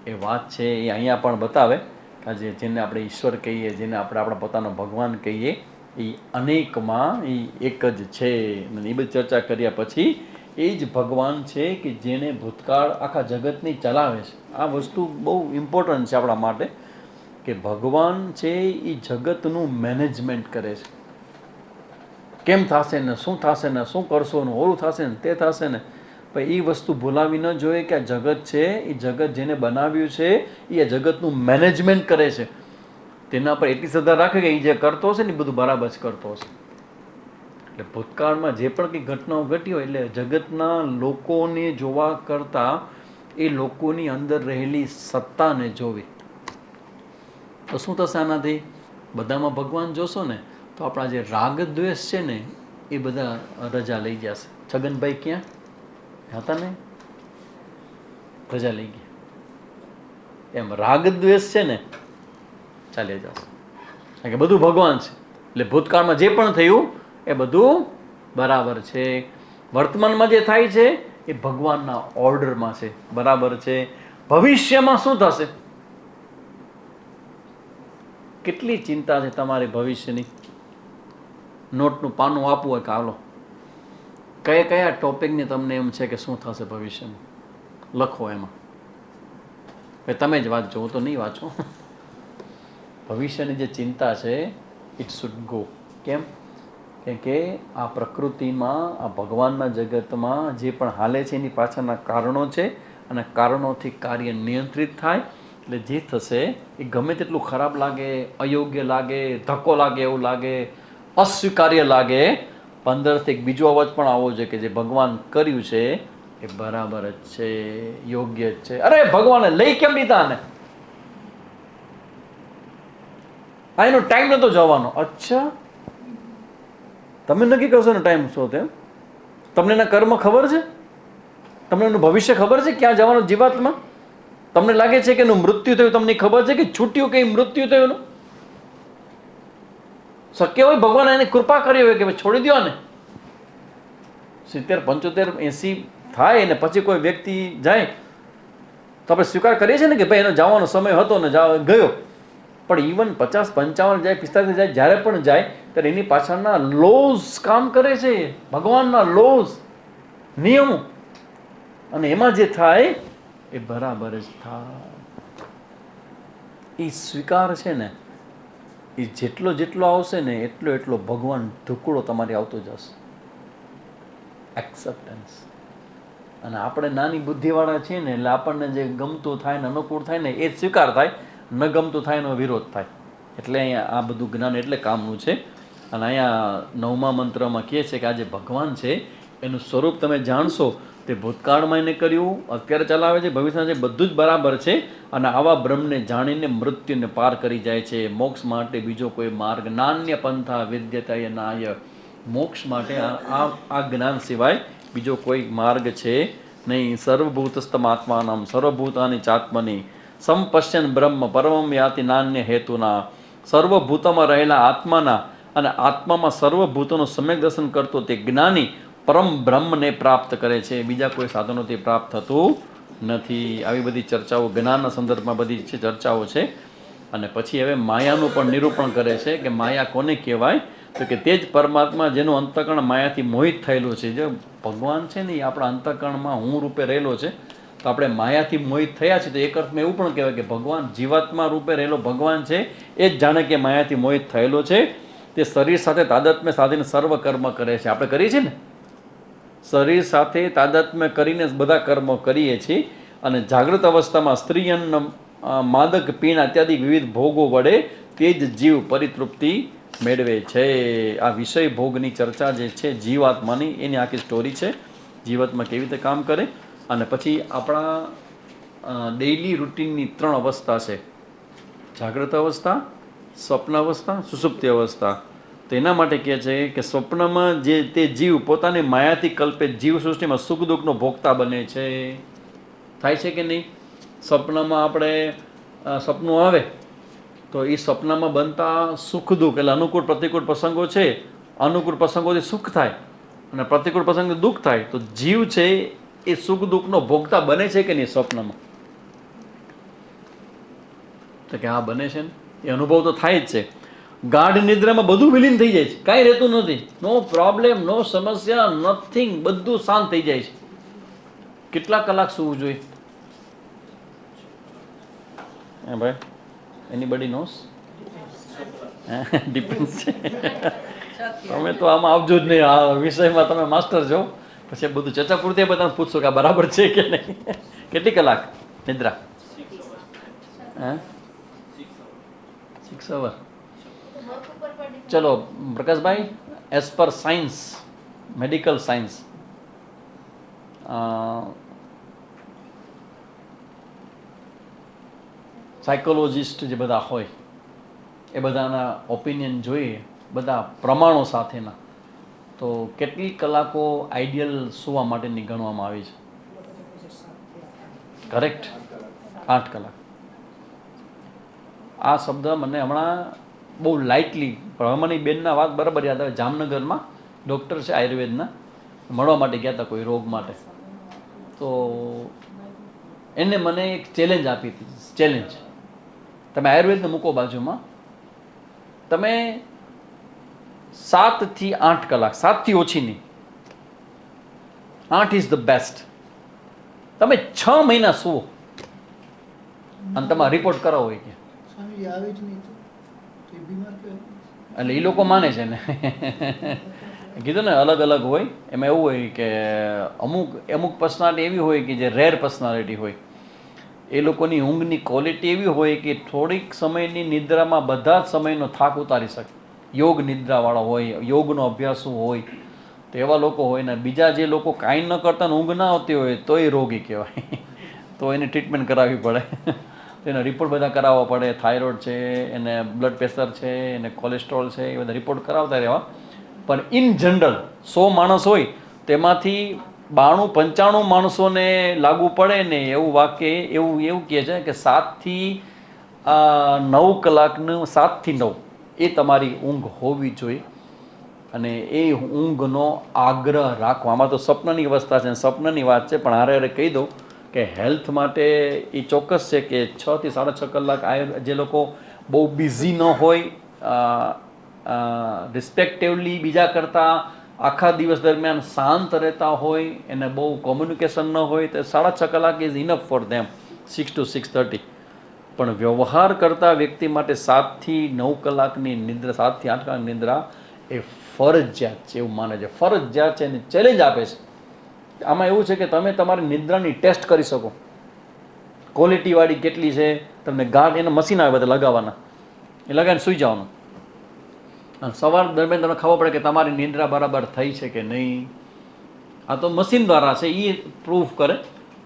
એ વાત છે એ અહીંયા પણ બતાવે કે આજે જેને આપણે ઈશ્વર કહીએ, જેને આપણે આપણા પોતાનો ભગવાન કહીએ, એ અનેકમાં એ એક જ છે. અને એ બધી ચર્ચા કર્યા પછી એ જ ભગવાન છે કે જેને ભૂતકાળ આખા જગતની ચલાવે છે. આ વસ્તુ બહુ ઇમ્પોર્ટન્ટ છે આપણા માટે કે ભગવાન છે એ જગતનું મેનેજમેન્ટ કરે છે. કેમ થશે ને શું થશે ને શું કરશો ને ઓલું થશે ને તે થશે ને, પણ એ વસ્તુ ભૂલાવી ન જોઈએ કે આ જગત છે એ જગત જેને બનાવ્યું છે એ જગતનું મેનેજમેન્ટ કરે છે. તેના પર એટલી શ્રદ્ધા રાખે કે એ જે કરતો હશે ને એ બધું બરાબર જ કરતો હશે. એટલે ભૂતકાળમાં જે પણ કંઈ ઘટનાઓ ઘટી હોય એટલે જગતના લોકોને જોવા કરતાં એ લોકોની અંદર રહેલી સત્તાને જોવી. તો શું થશે આનાથી? બધામાં ભગવાન જોશો ને તો આપણા જે રાગ દ્વેષ છે ને એ બધા રજા લઈ જશે. છગનભાઈ ક્યાં હતા ને? રજા લઈ ગયા. એમ રાગ દ્વેષ છે ને ચાલી જશે. કારણ કે બધું ભગવાન છે એટલે ભૂતકાળમાં જે પણ થયું એ બધું બરાબર છે. વર્તમાનમાં જે થાય છે એ ભગવાનના ઓર્ડરમાં છે, બરાબર છે. ભવિષ્યમાં શું થશે? કેટલી ચિંતા છે તમારી ભવિષ્યની. નોટનું પાનું આપવું હોય કે હાલો કયા કયા ટોપિકને તમને એમ છે કે શું થશે ભવિષ્યમાં, લખો એમાં. તમે જ વાંચજો, હું તો નહીં વાંચું. ભવિષ્યની જે ચિંતા છે ઇટ શુડ ગો. કેમ? કેમ કે આ પ્રકૃતિમાં, આ ભગવાનના જગતમાં જે પણ હાલે છે એની પાછળના કારણો છે અને કારણોથી કાર્ય નિયંત્રિત થાય. એટલે જે થશે એ ગમે તેટલું ખરાબ લાગે, અયોગ્ય લાગે, ધક્કો લાગે, એવું લાગે, અસ્વીકાર્ય લાગે, અંદરથી એક બીજો અવાજ પણ આવવો જોઈએ કે જે ભગવાન કર્યું છે એ બરાબર જ છે, યોગ્ય જ છે. અરે ભગવાને લઈ કેમ લીધા ને? આ એનો ટાઈમ નતો જવાનો. અચ્છા, તમે નક્કી કરશો ને ટાઈમ શું તેમ? તમને એના કર્મ ખબર છે? તમને એનું ભવિષ્ય ખબર છે ક્યાં જવાનું જીવાતમાં? તમને લાગે છે કે એનું મૃત્યુ થયું? તમને ખબર છે કે છૂટ્યું કે મૃત્યુ થયું એનું? શક્ય હોય ભગવાન એને કૃપા કરી હોય કે ભાઈ છોડી દો ને. 70, 75, 80 થાય ને પછી કોઈ વ્યક્તિ જાય તો આપણે સ્વીકાર કરીએ છીએ ને કે ભાઈ એનો જવાનો સમય હતો ને ગયો. પણ ઇવન 50, 55 જાય, 45 જાય, જ્યારે પણ જાય ત્યારે એની પાછળના લોઝ કામ કરે છે, ભગવાનના લોઝ, નિયમો. અને એમાં જે થાય એ બરાબર જ થાય. એ સ્વીકાર છે ને એ જેટલો જેટલો આવશે ને એટલો એટલો ભગવાન ઢુકડો તમારી આવતો જશે. એક્સેપ્ટન્સ. અને આપણે નાની બુદ્ધિવાળા છીએ ને એટલે આપણને જે ગમતું થાય ને અનુકૂળ થાય ને એ જ સ્વીકાર થાય, ન ગમતું થાય એનો વિરોધ થાય. એટલે અહીંયા આ બધું જ્ઞાન એટલે કામનું છે. અને અહીંયા 9મા મંત્રમાં કહે છે કે આ જે ભગવાન છે એનું સ્વરૂપ તમે જાણશો. તે ભૂતકાળમાં એને કર્યું, અત્યારે ચલાવે છે, ભવિષ્યમાં છે, બધું જ બરાબર છે. અને આવા બ્રહ્મને જાણીને મૃત્યુને પાર કરી જાય છે. મોક્ષ માટે બીજો કોઈ માર્ગ નાન્ય પંથા વિદ્યતય નાય. મોક્ષ માટે આ જ્ઞાન સિવાય બીજો કોઈ માર્ગ છે નહીં. સર્વભૂતસ્તમાત્માનમ સર્વભૂતાની ચાત્મની સંપશ્યન બ્રહ્મ પરમમ યાતિ નાન્ય હેતુના. સર્વભૂતમાં રહેલા આત્માના અને આત્મામાં સર્વભૂતોનું સમ્યક દર્શન કરતો તે જ્ઞાની પરમ બ્રહ્મને પ્રાપ્ત કરે છે. બીજા કોઈ સાધનોથી પ્રાપ્ત થતું નથી. આવી બધી ચર્ચાઓ જ્ઞાનના સંદર્ભમાં બધી છે ચર્ચાઓ છે. અને પછી હવે માયાનું પણ નિરૂપણ કરે છે કે માયા કોને કહેવાય? તો કે તે જ પરમાત્મા જેનું અંતઃકરણ માયાથી મોહિત થયેલું છે. જે ભગવાન છે ને એ આપણા અંતઃકરણમાં હું રૂપે રહેલો છે. તો આપણે માયાથી મોહિત થયા છે તો એક અર્થમાં એવું પણ કહેવાય કે ભગવાન જીવાત્મા રૂપે રહેલો ભગવાન છે એ જ જાણે કે માયાથી મોહિત થયેલો છે. તે શરીર સાથે તાદાત્મ્ય સાધીને સર્વ કર્મ કરે છે. આપણે કરીએ છીએ ને, શરીર સાથે તાદાત્મ્ય કરીને બધા કર્મો કરીએ છીએ. અને જાગૃત અવસ્થામાં સ્ત્રી અન્ન માદક પીણ ઇત્યાદિ વિવિધ ભોગો વડે તે જ જીવ પરિતૃપ્તિ મેળવે છે. આ વિષય ભોગની ચર્ચા જે છે જીવાત્માની એની આખી સ્ટોરી છે. જીવાત્મા કેવી રીતે કામ કરે. અને પછી આપણા ડેઇલી રૂટીનની 3 અવસ્થા છે. જાગૃત અવસ્થા, સ્વપ્ન અવસ્થા, સુષુપ્તિ અવસ્થા. તો એના માટે કહે છે કે સ્વપ્નમાં જે તે જીવ પોતાની માયાથી કલ્પિત જીવ સૃષ્ટિમાં સુખ દુઃખનો ભોગતા બને છે. થાય છે કે નહીં? સ્વપ્નમાં આપણે સપનું આવે તો એ સપનામાં બનતા સુખ દુઃખ એટલે અનુકૂળ પ્રતિકૂળ પ્રસંગો છે. અનુકૂળ પ્રસંગોથી સુખ થાય અને પ્રતિકૂળ પ્રસંગથી દુઃખ થાય. તો જીવ છે એ સુખ દુઃખનો ભોગતા બને છે કે નહીં સ્વપ્નમાં? તો કે હા બને છે ને, એ અનુભવ તો થાય જ છે. ગાઢ નિદ્રામાં બધું વિલીન થઈ જાય છે, કાંઈ રહેતું નથી. નો પ્રોબ્લેમ, નો સમસ્યા, નથિંગ, બધું શાંત થઈ જાય છે. કેટલા કલાક સૂવું જોઈએ? હે ભાઈ, એનીબડી નોસ? ડિપેન્ડ છે. તમે તો આમાં આવજો જ નહીં, આ વિષયમાં તમે માસ્ટર છો. પછી બધું ચર્ચા પૂરતી બધાને પૂછશો કે આ બરાબર છે કે નહીં. કેટલી કલાક નિદ્રા? હે 6 અવર. ચલો Prakashbhai, as per science, medical science, psychologist જે બધા હોય એ બધાના ઓપિનિયન જોઈએ, બધા પ્રમાણો સાથેના, તો કેટલી કલાકો આઈડિયલ સુવા માટેની ગણવામાં આવી છે? કરેક્ટ, 8 કલાક. આ શબ્દ મને હમણાં બહુ લાઇટલી, પણ મને બેનના વાત બરાબર યાદ આવે. જામનગરમાં ડૉક્ટર છે આયુર્વેદના, મળવા માટે ગયા હતા કોઈ રોગ માટે. તો એને મને એક ચેલેન્જ આપી હતી. ચેલેન્જ, તમે આયુર્વેદને મૂકો બાજુમાં, તમે 7 થી 8 કલાક, 7 થી ઓછી નહીં, 8 ઇઝ ધ બેસ્ટ. તમે 6 મહિના સુવો અને તમારો રિપોર્ટ કરાવો હોય કે એટલે એ લોકો માને છે ને. કીધું ને અલગ અલગ હોય. એમાં એવું હોય કે અમુક પર્સનાલિટી એવી હોય કે જે રેર પર્સનાલિટી હોય. એ લોકોની ઊંઘની ક્વોલિટી એવી હોય કે થોડીક સમયની નિદ્રામાં બધા જ સમયનો થાક ઉતારી શકે. યોગ નિદ્રાવાળા હોય, યોગનો અભ્યાસ હોય, તો એવા લોકો હોય ને. બીજા જે લોકો કાંઈ ન કરતા ને ઊંઘ ના આવતી હોય તો એ રોગી કહેવાય. તો એને ટ્રીટમેન્ટ કરાવવી પડે. એના રિપોર્ટ બધા કરાવવા પડે. થાઇરોઇડ છે, એને બ્લડ પ્રેશર છે, એને કોલેસ્ટ્રોલ છે, એ બધા રિપોર્ટ કરાવતા રહેવા. પણ ઇન જનરલ 100 માણસ હોય તેમાંથી 92-95 માણસોને લાગુ પડે ને એવું વાક્ય એવું કહે છે કે 7 થી 9 કલાકનું, 7 થી 9 એ તમારી ઊંઘ હોવી જોઈએ. અને એ ઊંઘનો આગ્રહ રાખવો. આમાં તો સ્વપ્નની અવસ્થા છે, સ્વપ્નની વાત છે, પણ હારે કહી દઉં કે હેલ્થ માટે એ ચોક્કસ છે કે 6 થી 6.5 કલાક. જે લોકો બહુ બિઝી ન હોય, રિસ્પેક્ટિવલી બીજા કરતાં આખા દિવસ દરમિયાન શાંત રહેતા હોય, એને બહુ કોમ્યુનિકેશન ન હોય, તો 6.5 કલાક is enough for them, 6 to 6:30. પણ વ્યવહાર કરતા વ્યક્તિ માટે 7 થી 9 કલાકની નિદ્રા, 7 થી 8 કલાકની નિદ્રા એ ફરજિયાત છે એવું માને છે. ફરજિયાત છે, એને ચેલેન્જ આપે છે. આમાં એવું છે કે તમે તમારી નિદ્રાની ટેસ્ટ કરી શકો, ક્વોલિટીવાળી કેટલી છે. તમને ગાઢ એના મશીન આવે બધા લગાવવાના, એ લગાવીને સૂઈ જવાનું. અને સવાર દરમિયાન તમને ખબર પડે કે તમારી નિદ્રા બરાબર થઈ છે કે નહીં. આ તો મશીન દ્વારા છે, એ પ્રૂફ કરે.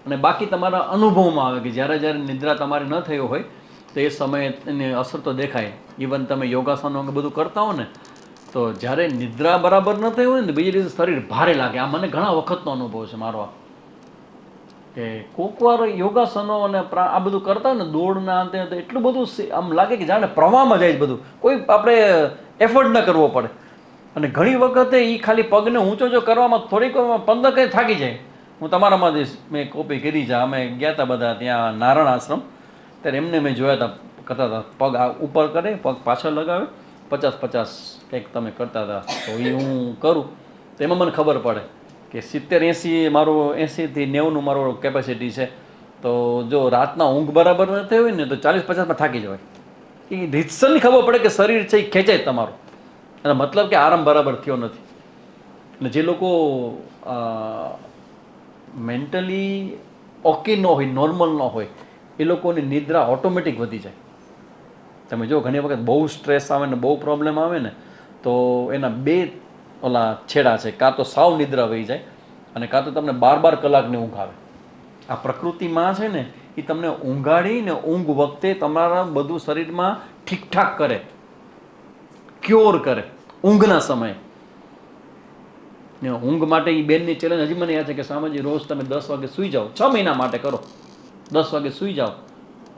અને બાકી તમારા અનુભવમાં આવે કે જ્યારે જ્યારે નિદ્રા તમારી ન થઈ હોય તો એ સમયે એની અસર તો દેખાય. ઇવન તમે યોગાસનો બધું કરતા હો ને, તો જ્યારે નિદ્રા બરાબર ન થઈ હોય ને, બીજી રીતે શરીર ભારે લાગે. આ મને ઘણા વખતનો અનુભવ છે મારો. કે કોક વાર યોગાસનો અને આ બધું કરતા હોય ને, દોડના અંતે એટલું બધું આમ લાગે કે જાણે પ્રવાહમાં જાય બધું, કોઈ આપણે એફર્ટ ન કરવો પડે. અને ઘણી વખતે એ ખાલી પગને ઊંચો જો કરવામાં થોડીક 15 કંઈ થાકી જાય. હું તમારામાં મેં કોપી કરી છે. અમે ગયા હતા બધા ત્યાં નારાયણ આશ્રમ, ત્યારે એમને મેં જોયા હતા કરતા હતા. પગ ઉપર કરે, પગ પાછળ લગાવે, 50-50 કંઈક તમે કરતા હતા. તો એ હું કરું તો એમાં મને ખબર પડે કે 70-80 મારું, 80 થી 90નું મારું કેપેસિટી છે. તો જો રાતના ઊંઘ બરાબર ન થઈ હોય ને તો 40-50માં થાકી જવાય. એ રીતસરની ખબર પડે કે શરીર છે એ ખેંચાય તમારું, એનો મતલબ કે આરામ બરાબર થયો નથી. અને જે લોકો મેન્ટલી ઓકે ન હોય, નોર્મલ ન હોય, એ લોકોની નિદ્રા ઓટોમેટિક વધી જાય. તમે જો ઘણી વખત બહુ સ્ટ્રેસ આવે ને, બહુ પ્રોબ્લેમ આવે ને, તો એના 2 ઓલા છેડા છે. કાં તો સાવ નિદ્રા વહી જાય, અને કાં તો તમને 12 કલાકની ઊંઘ આવે. આ પ્રકૃતિમાં છે ને, એ તમને ઊંઘાડીને ઊંઘ વખતે તમારા બધું શરીરમાં ઠીકઠાક કરે. ક્યોર કરે ઊંઘના સમયે. ને ઊંઘ માટે એ બેનની ચેલેન્જ હજી મને યાદ છે કે સ્વામીજી રોજ તમે 10 વાગે સૂઈ જાઓ, 6 મહિના માટે કરો. 10 વાગે સૂઈ જાઓ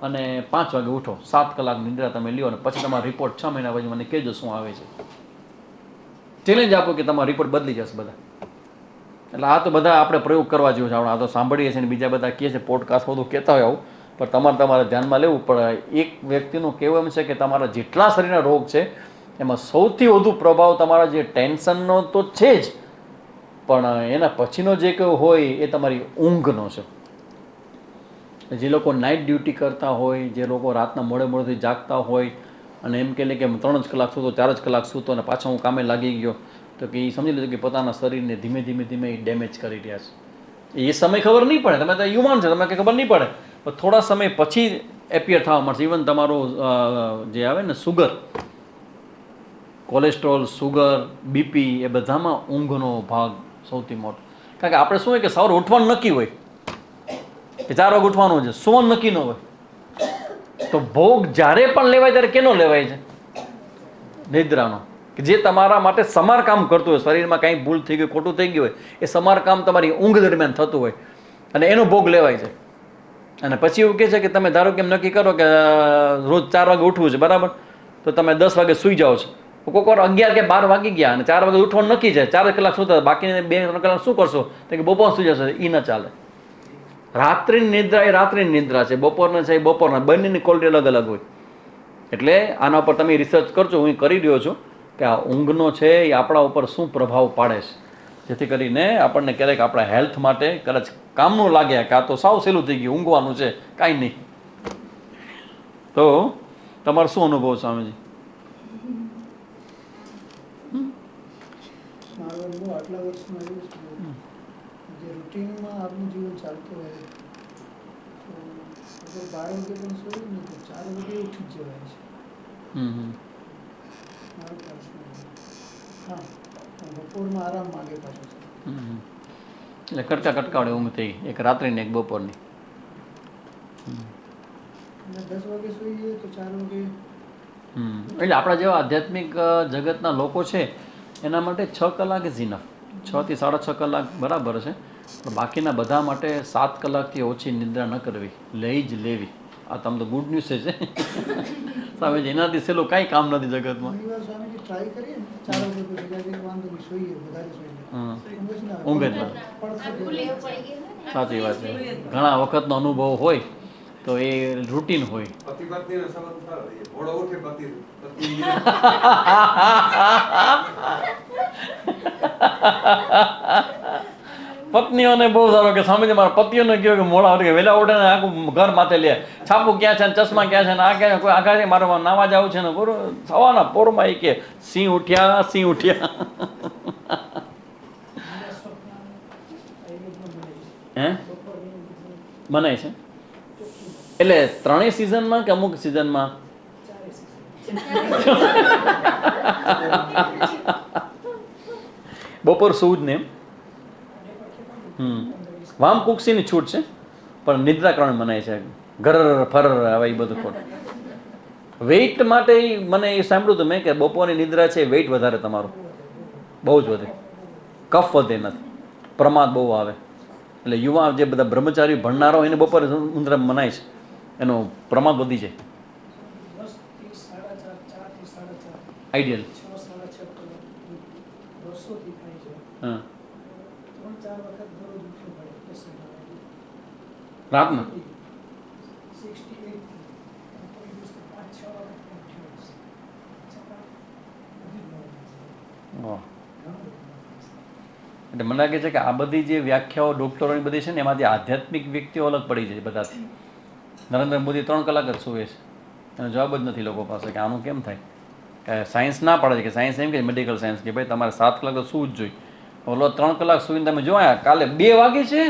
અને 5 વાગે ઉઠો, 7 કલાક નિંદ્રા તમે લ્યો, અને પછી તમારો રિપોર્ટ 6 મહિના પછી મને કહેજો શું આવે છે. ચેલેન્જ આપો કે તમારો રિપોર્ટ બદલી જશે બધા. એટલે આ તો બધા આપણે પ્રયોગ કરવા જેવું છે. આપણે આ તો સાંભળીએ છીએ ને બીજા બધા કહે છે, પોડકાસ્ટ બધું કહેતા હોય આવું, પણ તમારે ધ્યાનમાં લેવું પડે. એક વ્યક્તિનું કહેવું એમ છે કે તમારા જેટલા શરીરના રોગ છે એમાં સૌથી વધુ પ્રભાવ તમારા જે ટેન્શનનો તો છે જ, પણ એના પછીનો જે કંઈ હોય એ તમારી ઊંઘનો છે. જે લોકો નાઇટ ડ્યુટી કરતા હોય, જે લોકો રાતના મોડેથી જાગતા હોય અને એમ કહે કે 3 જ કલાક સૂતો, 4 જ કલાક સૂતો અને પાછો હું કામે લાગી ગયો, તો કે એ સમજી લેજો કે પોતાના શરીરને ધીમે ધીમે એ ડેમેજ કરી રહ્યા છે. એ સમય ખબર નહીં પડે, તમે તો યુવાન છો, તમને કંઈ ખબર નહીં પડે, પણ થોડા સમય પછી એપિયર થવા મળશે. ઇવન તમારું જે આવે ને સુગર, કોલેસ્ટ્રોલ, સુગર, બીપી, એ બધામાં ઊંઘનો ભાગ સૌથી મોટો. કારણ કે આપણે શું હોય કે સવારે ઉઠવાનું નક્કી હોય કે 4 વાગે ઉઠવાનું છે, સુવાનું નક્કી ન હોય, તો ભોગ જ્યારે પણ લેવાય ત્યારે કેનો લેવાય છે? નિદ્રાનો. કે જે તમારા માટે સમારકામ કરતું હોય, શરીરમાં કાંઈ ભૂલ થઈ ગઈ, ખોટું થઈ ગયું હોય, એ સમારકામ તમારી ઊંઘ દરમિયાન થતું હોય અને એનો ભોગ લેવાય છે. અને પછી એવું કહે છે કે તમે ધારો કે એમ નક્કી કરો કે રોજ 4 વાગે ઉઠવું છે, બરાબર, તો તમે 10 વાગે સૂઈ જાઓ છો. કોઈક વાર 11 કે 12 વાગી ગયા અને 4 વાગે ઉઠવાનું નક્કી છે, 4 કલાક સૂતા, બાકીને 2-3 કલાક શું કરશો? તો કે બપોર સૂઈ જશે. એ ન ચાલે. રાત્રિની નિદ્રા એ રાત્રિની નિદ્રા છે, બપોરના છે એ બપોરના, બંનેની ક્વોલિટી અલગ અલગ હોય. એટલે આના ઉપર તમે રિસર્ચ કરજો, હું કરી રહ્યો છું કે આ ઊંઘનો છે એ આપણા ઉપર શું પ્રભાવ પાડે છે, જેથી કરીને આપણને ક્યારેક આપણા હેલ્થ માટે કદાચ કામનું લાગે કે આ તો સાવ સહેલું થઈ ગયું, ઊંઘવાનું છે, કાંઈ નહીં. તો તમારો શું અનુભવ, સ્વામીજી? મારો અનુભવ આટલા વર્ષમાં એવું છે, જે રૂટીનમાં આપણું જીવન ચાલતું હોય તો અગર 12 વાગે પણ સૂઈએ ને તો 4 વાગે ઉઠી જ જવાય છે. મારો પ્રશ્ન હા, બપોરમાં આરામ માંગે પાછો છે. એટલે કટકાવડે ઊંઘ થઈ, એક રાત્રિની એક બપોરની. અને 10 વાગે સૂઈએ તો 4 વાગે. એટલે આપણા જેવા આધ્યાત્મિક જગતના લોકો છે એના માટે 6 કલાક ઇઝ ઇનફ. 6 થી 6.5 કલાક બરાબર છે, પણ બાકીના બધા માટે 7 કલાકથી ઓછી નિદ્રા ન કરવી, લઈ જ લેવી. આ તમને તો ગુડ ન્યૂઝ છે. સ્વામીજી, એનાથી સહેલું કાંઈ કામ નથી જગતમાં. ઘણી વાર સ્વામીજી ટ્રાય કરીએ ને 4 વાગે પછી વાંધો નહીં, સૂઈએ, વધારે સૂઈએ, ઊંઘ જ ના. સાચી વાત છે. ઘણા વખતનો અનુભવ હોય તો એ રૂટીન હોય. પત્નીઓને બહુ સારો કે સ્વામીજી મારા પતિઓને કહ્યું કે મોડા ઉઠે, વહેલા ઉઠે ને આખું ઘર માથે લે, છાપું ક્યાં છે ને ચશ્મા ક્યાં છે ને આ ક્યાં, કોઈ આઘા મારે નાવા જવું છે ને પૂરું સવારના પોરમાં એ કે સિંહ ઉઠ્યા, સિંહ ઉઠ્યા. હે બનાય છે એટલે 3 સિઝનમાં કે અમુક સિઝનમાં? બપોર સૂવું જ ને એમ. વામ કુક્ષીની છૂટ છે, પણ નિદ્રા કરણ મનાય છે. ઘર ફર આવે એ બધું ખોટું. વેઇટ માટે મને એ સાંભળ્યું હતું મેં કે બપોરની નિદ્રા છે વેઇટ વધારે તમારું, બહુ જ વધે, કફ વધે નથી, પ્રમાદ બહુ આવે. એટલે યુવા જે બધા બ્રહ્મચારી ભણનારો એને બપોરે નિદ્રા મનાય છે, એનો પ્રમાદ વધી જાય. આઈડિયલ. હા, રાતના એટલે મને લાગે છે કે આ બધી જે વ્યાખ્યાઓ ડૉક્ટરોની બધી છે ને એમાંથી આધ્યાત્મિક વ્યક્તિઓ અલગ પડી જાય બધાથી. નરેન્દ્ર મોદી 3 કલાક જ સૂવે છે, એનો જવાબ જ નથી લોકો પાસે કે આનું કેમ થાય. કે સાયન્સ ના પાડે છે, કે સાયન્સ એમ કે મેડિકલ સાયન્સ કે ભાઈ તમારે 7 કલાક તો સૂવું જ જોઈએ. ઓલો 3 કલાક સૂઈને તમે જોયા, કાલે 2 વાગે છે.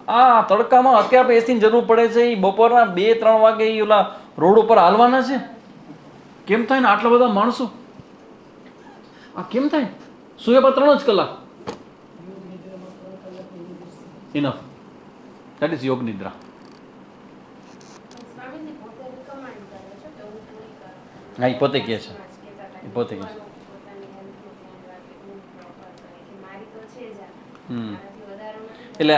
આ તડકામાં અત્યારે એસીની જરૂર પડે છે, એ બપોરના 2-3 વાગે એ ઓલા રોડ ઉપર હાલવાના છે. કેમ થાય ને આટલા બધા માણસો? આ કેમ થાય? સૂએ પર 3 જ કલાક ઇનફ. દેટ ઇઝ યોગ નિદ્રા. હા, એ પોતે કહે છે. એ પોતે કહે છે. એટલે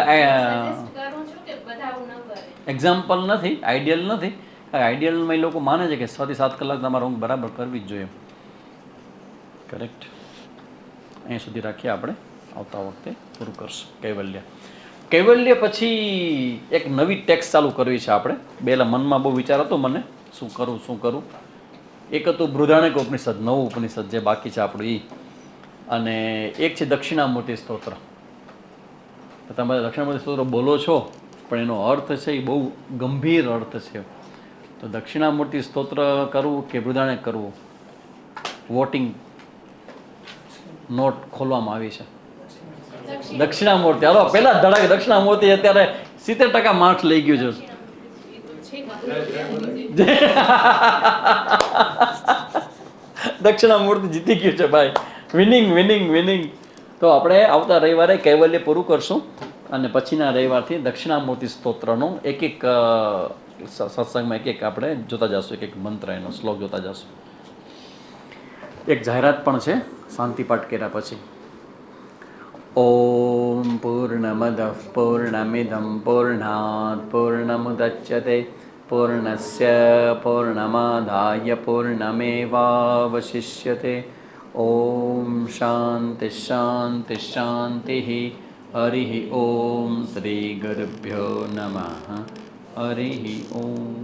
એક્ઝામ્પલ નથી, આઈડિયલ નથી. આઈડિયલમાં એ લોકો માને છે કે 6 થી 7 કલાક તમારે ઊંઘ બરાબર કરવી જ જોઈએ. કરેક્ટ. અહીં સુધી રાખીએ આપણે, આવતા વખતે પૂરું કરશું કૈવલ્ય. કૈવલ્ય પછી એક નવી ટેક્સ ચાલુ કરવી છે આપણે. પહેલાં મનમાં બહુ વિચાર હતો મને, શું કરું. એક હતું બૃહદારણ્યક ઉપનિષદ, નવું ઉપનિષદ જે બાકી છે આપણું એ, અને એક છે દક્ષિણામૂર્તિ સ્તોત્ર. તમે દક્ષિણામૂર્તિ સ્તોત્ર બોલો છો, પણ એનો અર્થ છે એ બહુ ગંભીર અર્થ છે. તો દક્ષિણામૂર્તિ સ્તોત્ર કરવું કે બૃહદારણ્યક કરવું, વોટિંગ નોટ ખોલવામાં આવી છે. દક્ષિણામૂર્તિ, હાલો પહેલા જ ધડાકે દક્ષિણામૂર્તિ અત્યારે 70% માર્ક્સ લઈ ગયું છે. દક્ષિણામૂર્તિ જીતી ગયું છે ભાઈ. વિનિંગ. તો આપણે આવતા રવિવારે કૈવલ્ય પૂરું કરશું, અને પછીના રવિવારથી દક્ષિણામૂર્તિ સ્તોત્રનો એક સત્સંગમાં એક આપણે જોતા જશું, એક મંત્ર એનો શ્લોક જોતા જશું. એક જાહેરાત પણ છે શાંતિપાઠ કર્યા પછી. ઓમ પૂર્ણમદ પૂર્ણમિદમ પૂર્ણાત પૂર્ણમુદચ્યતે પૂર્ણસ્ય પૂર્ણમાદાય પૂર્ણમેવાવશિષ્યતે. ઓમ શાંતિ. હરિ ઓમ શ્રી ગુરુભ્યો નમઃ. હરિ ઓમ.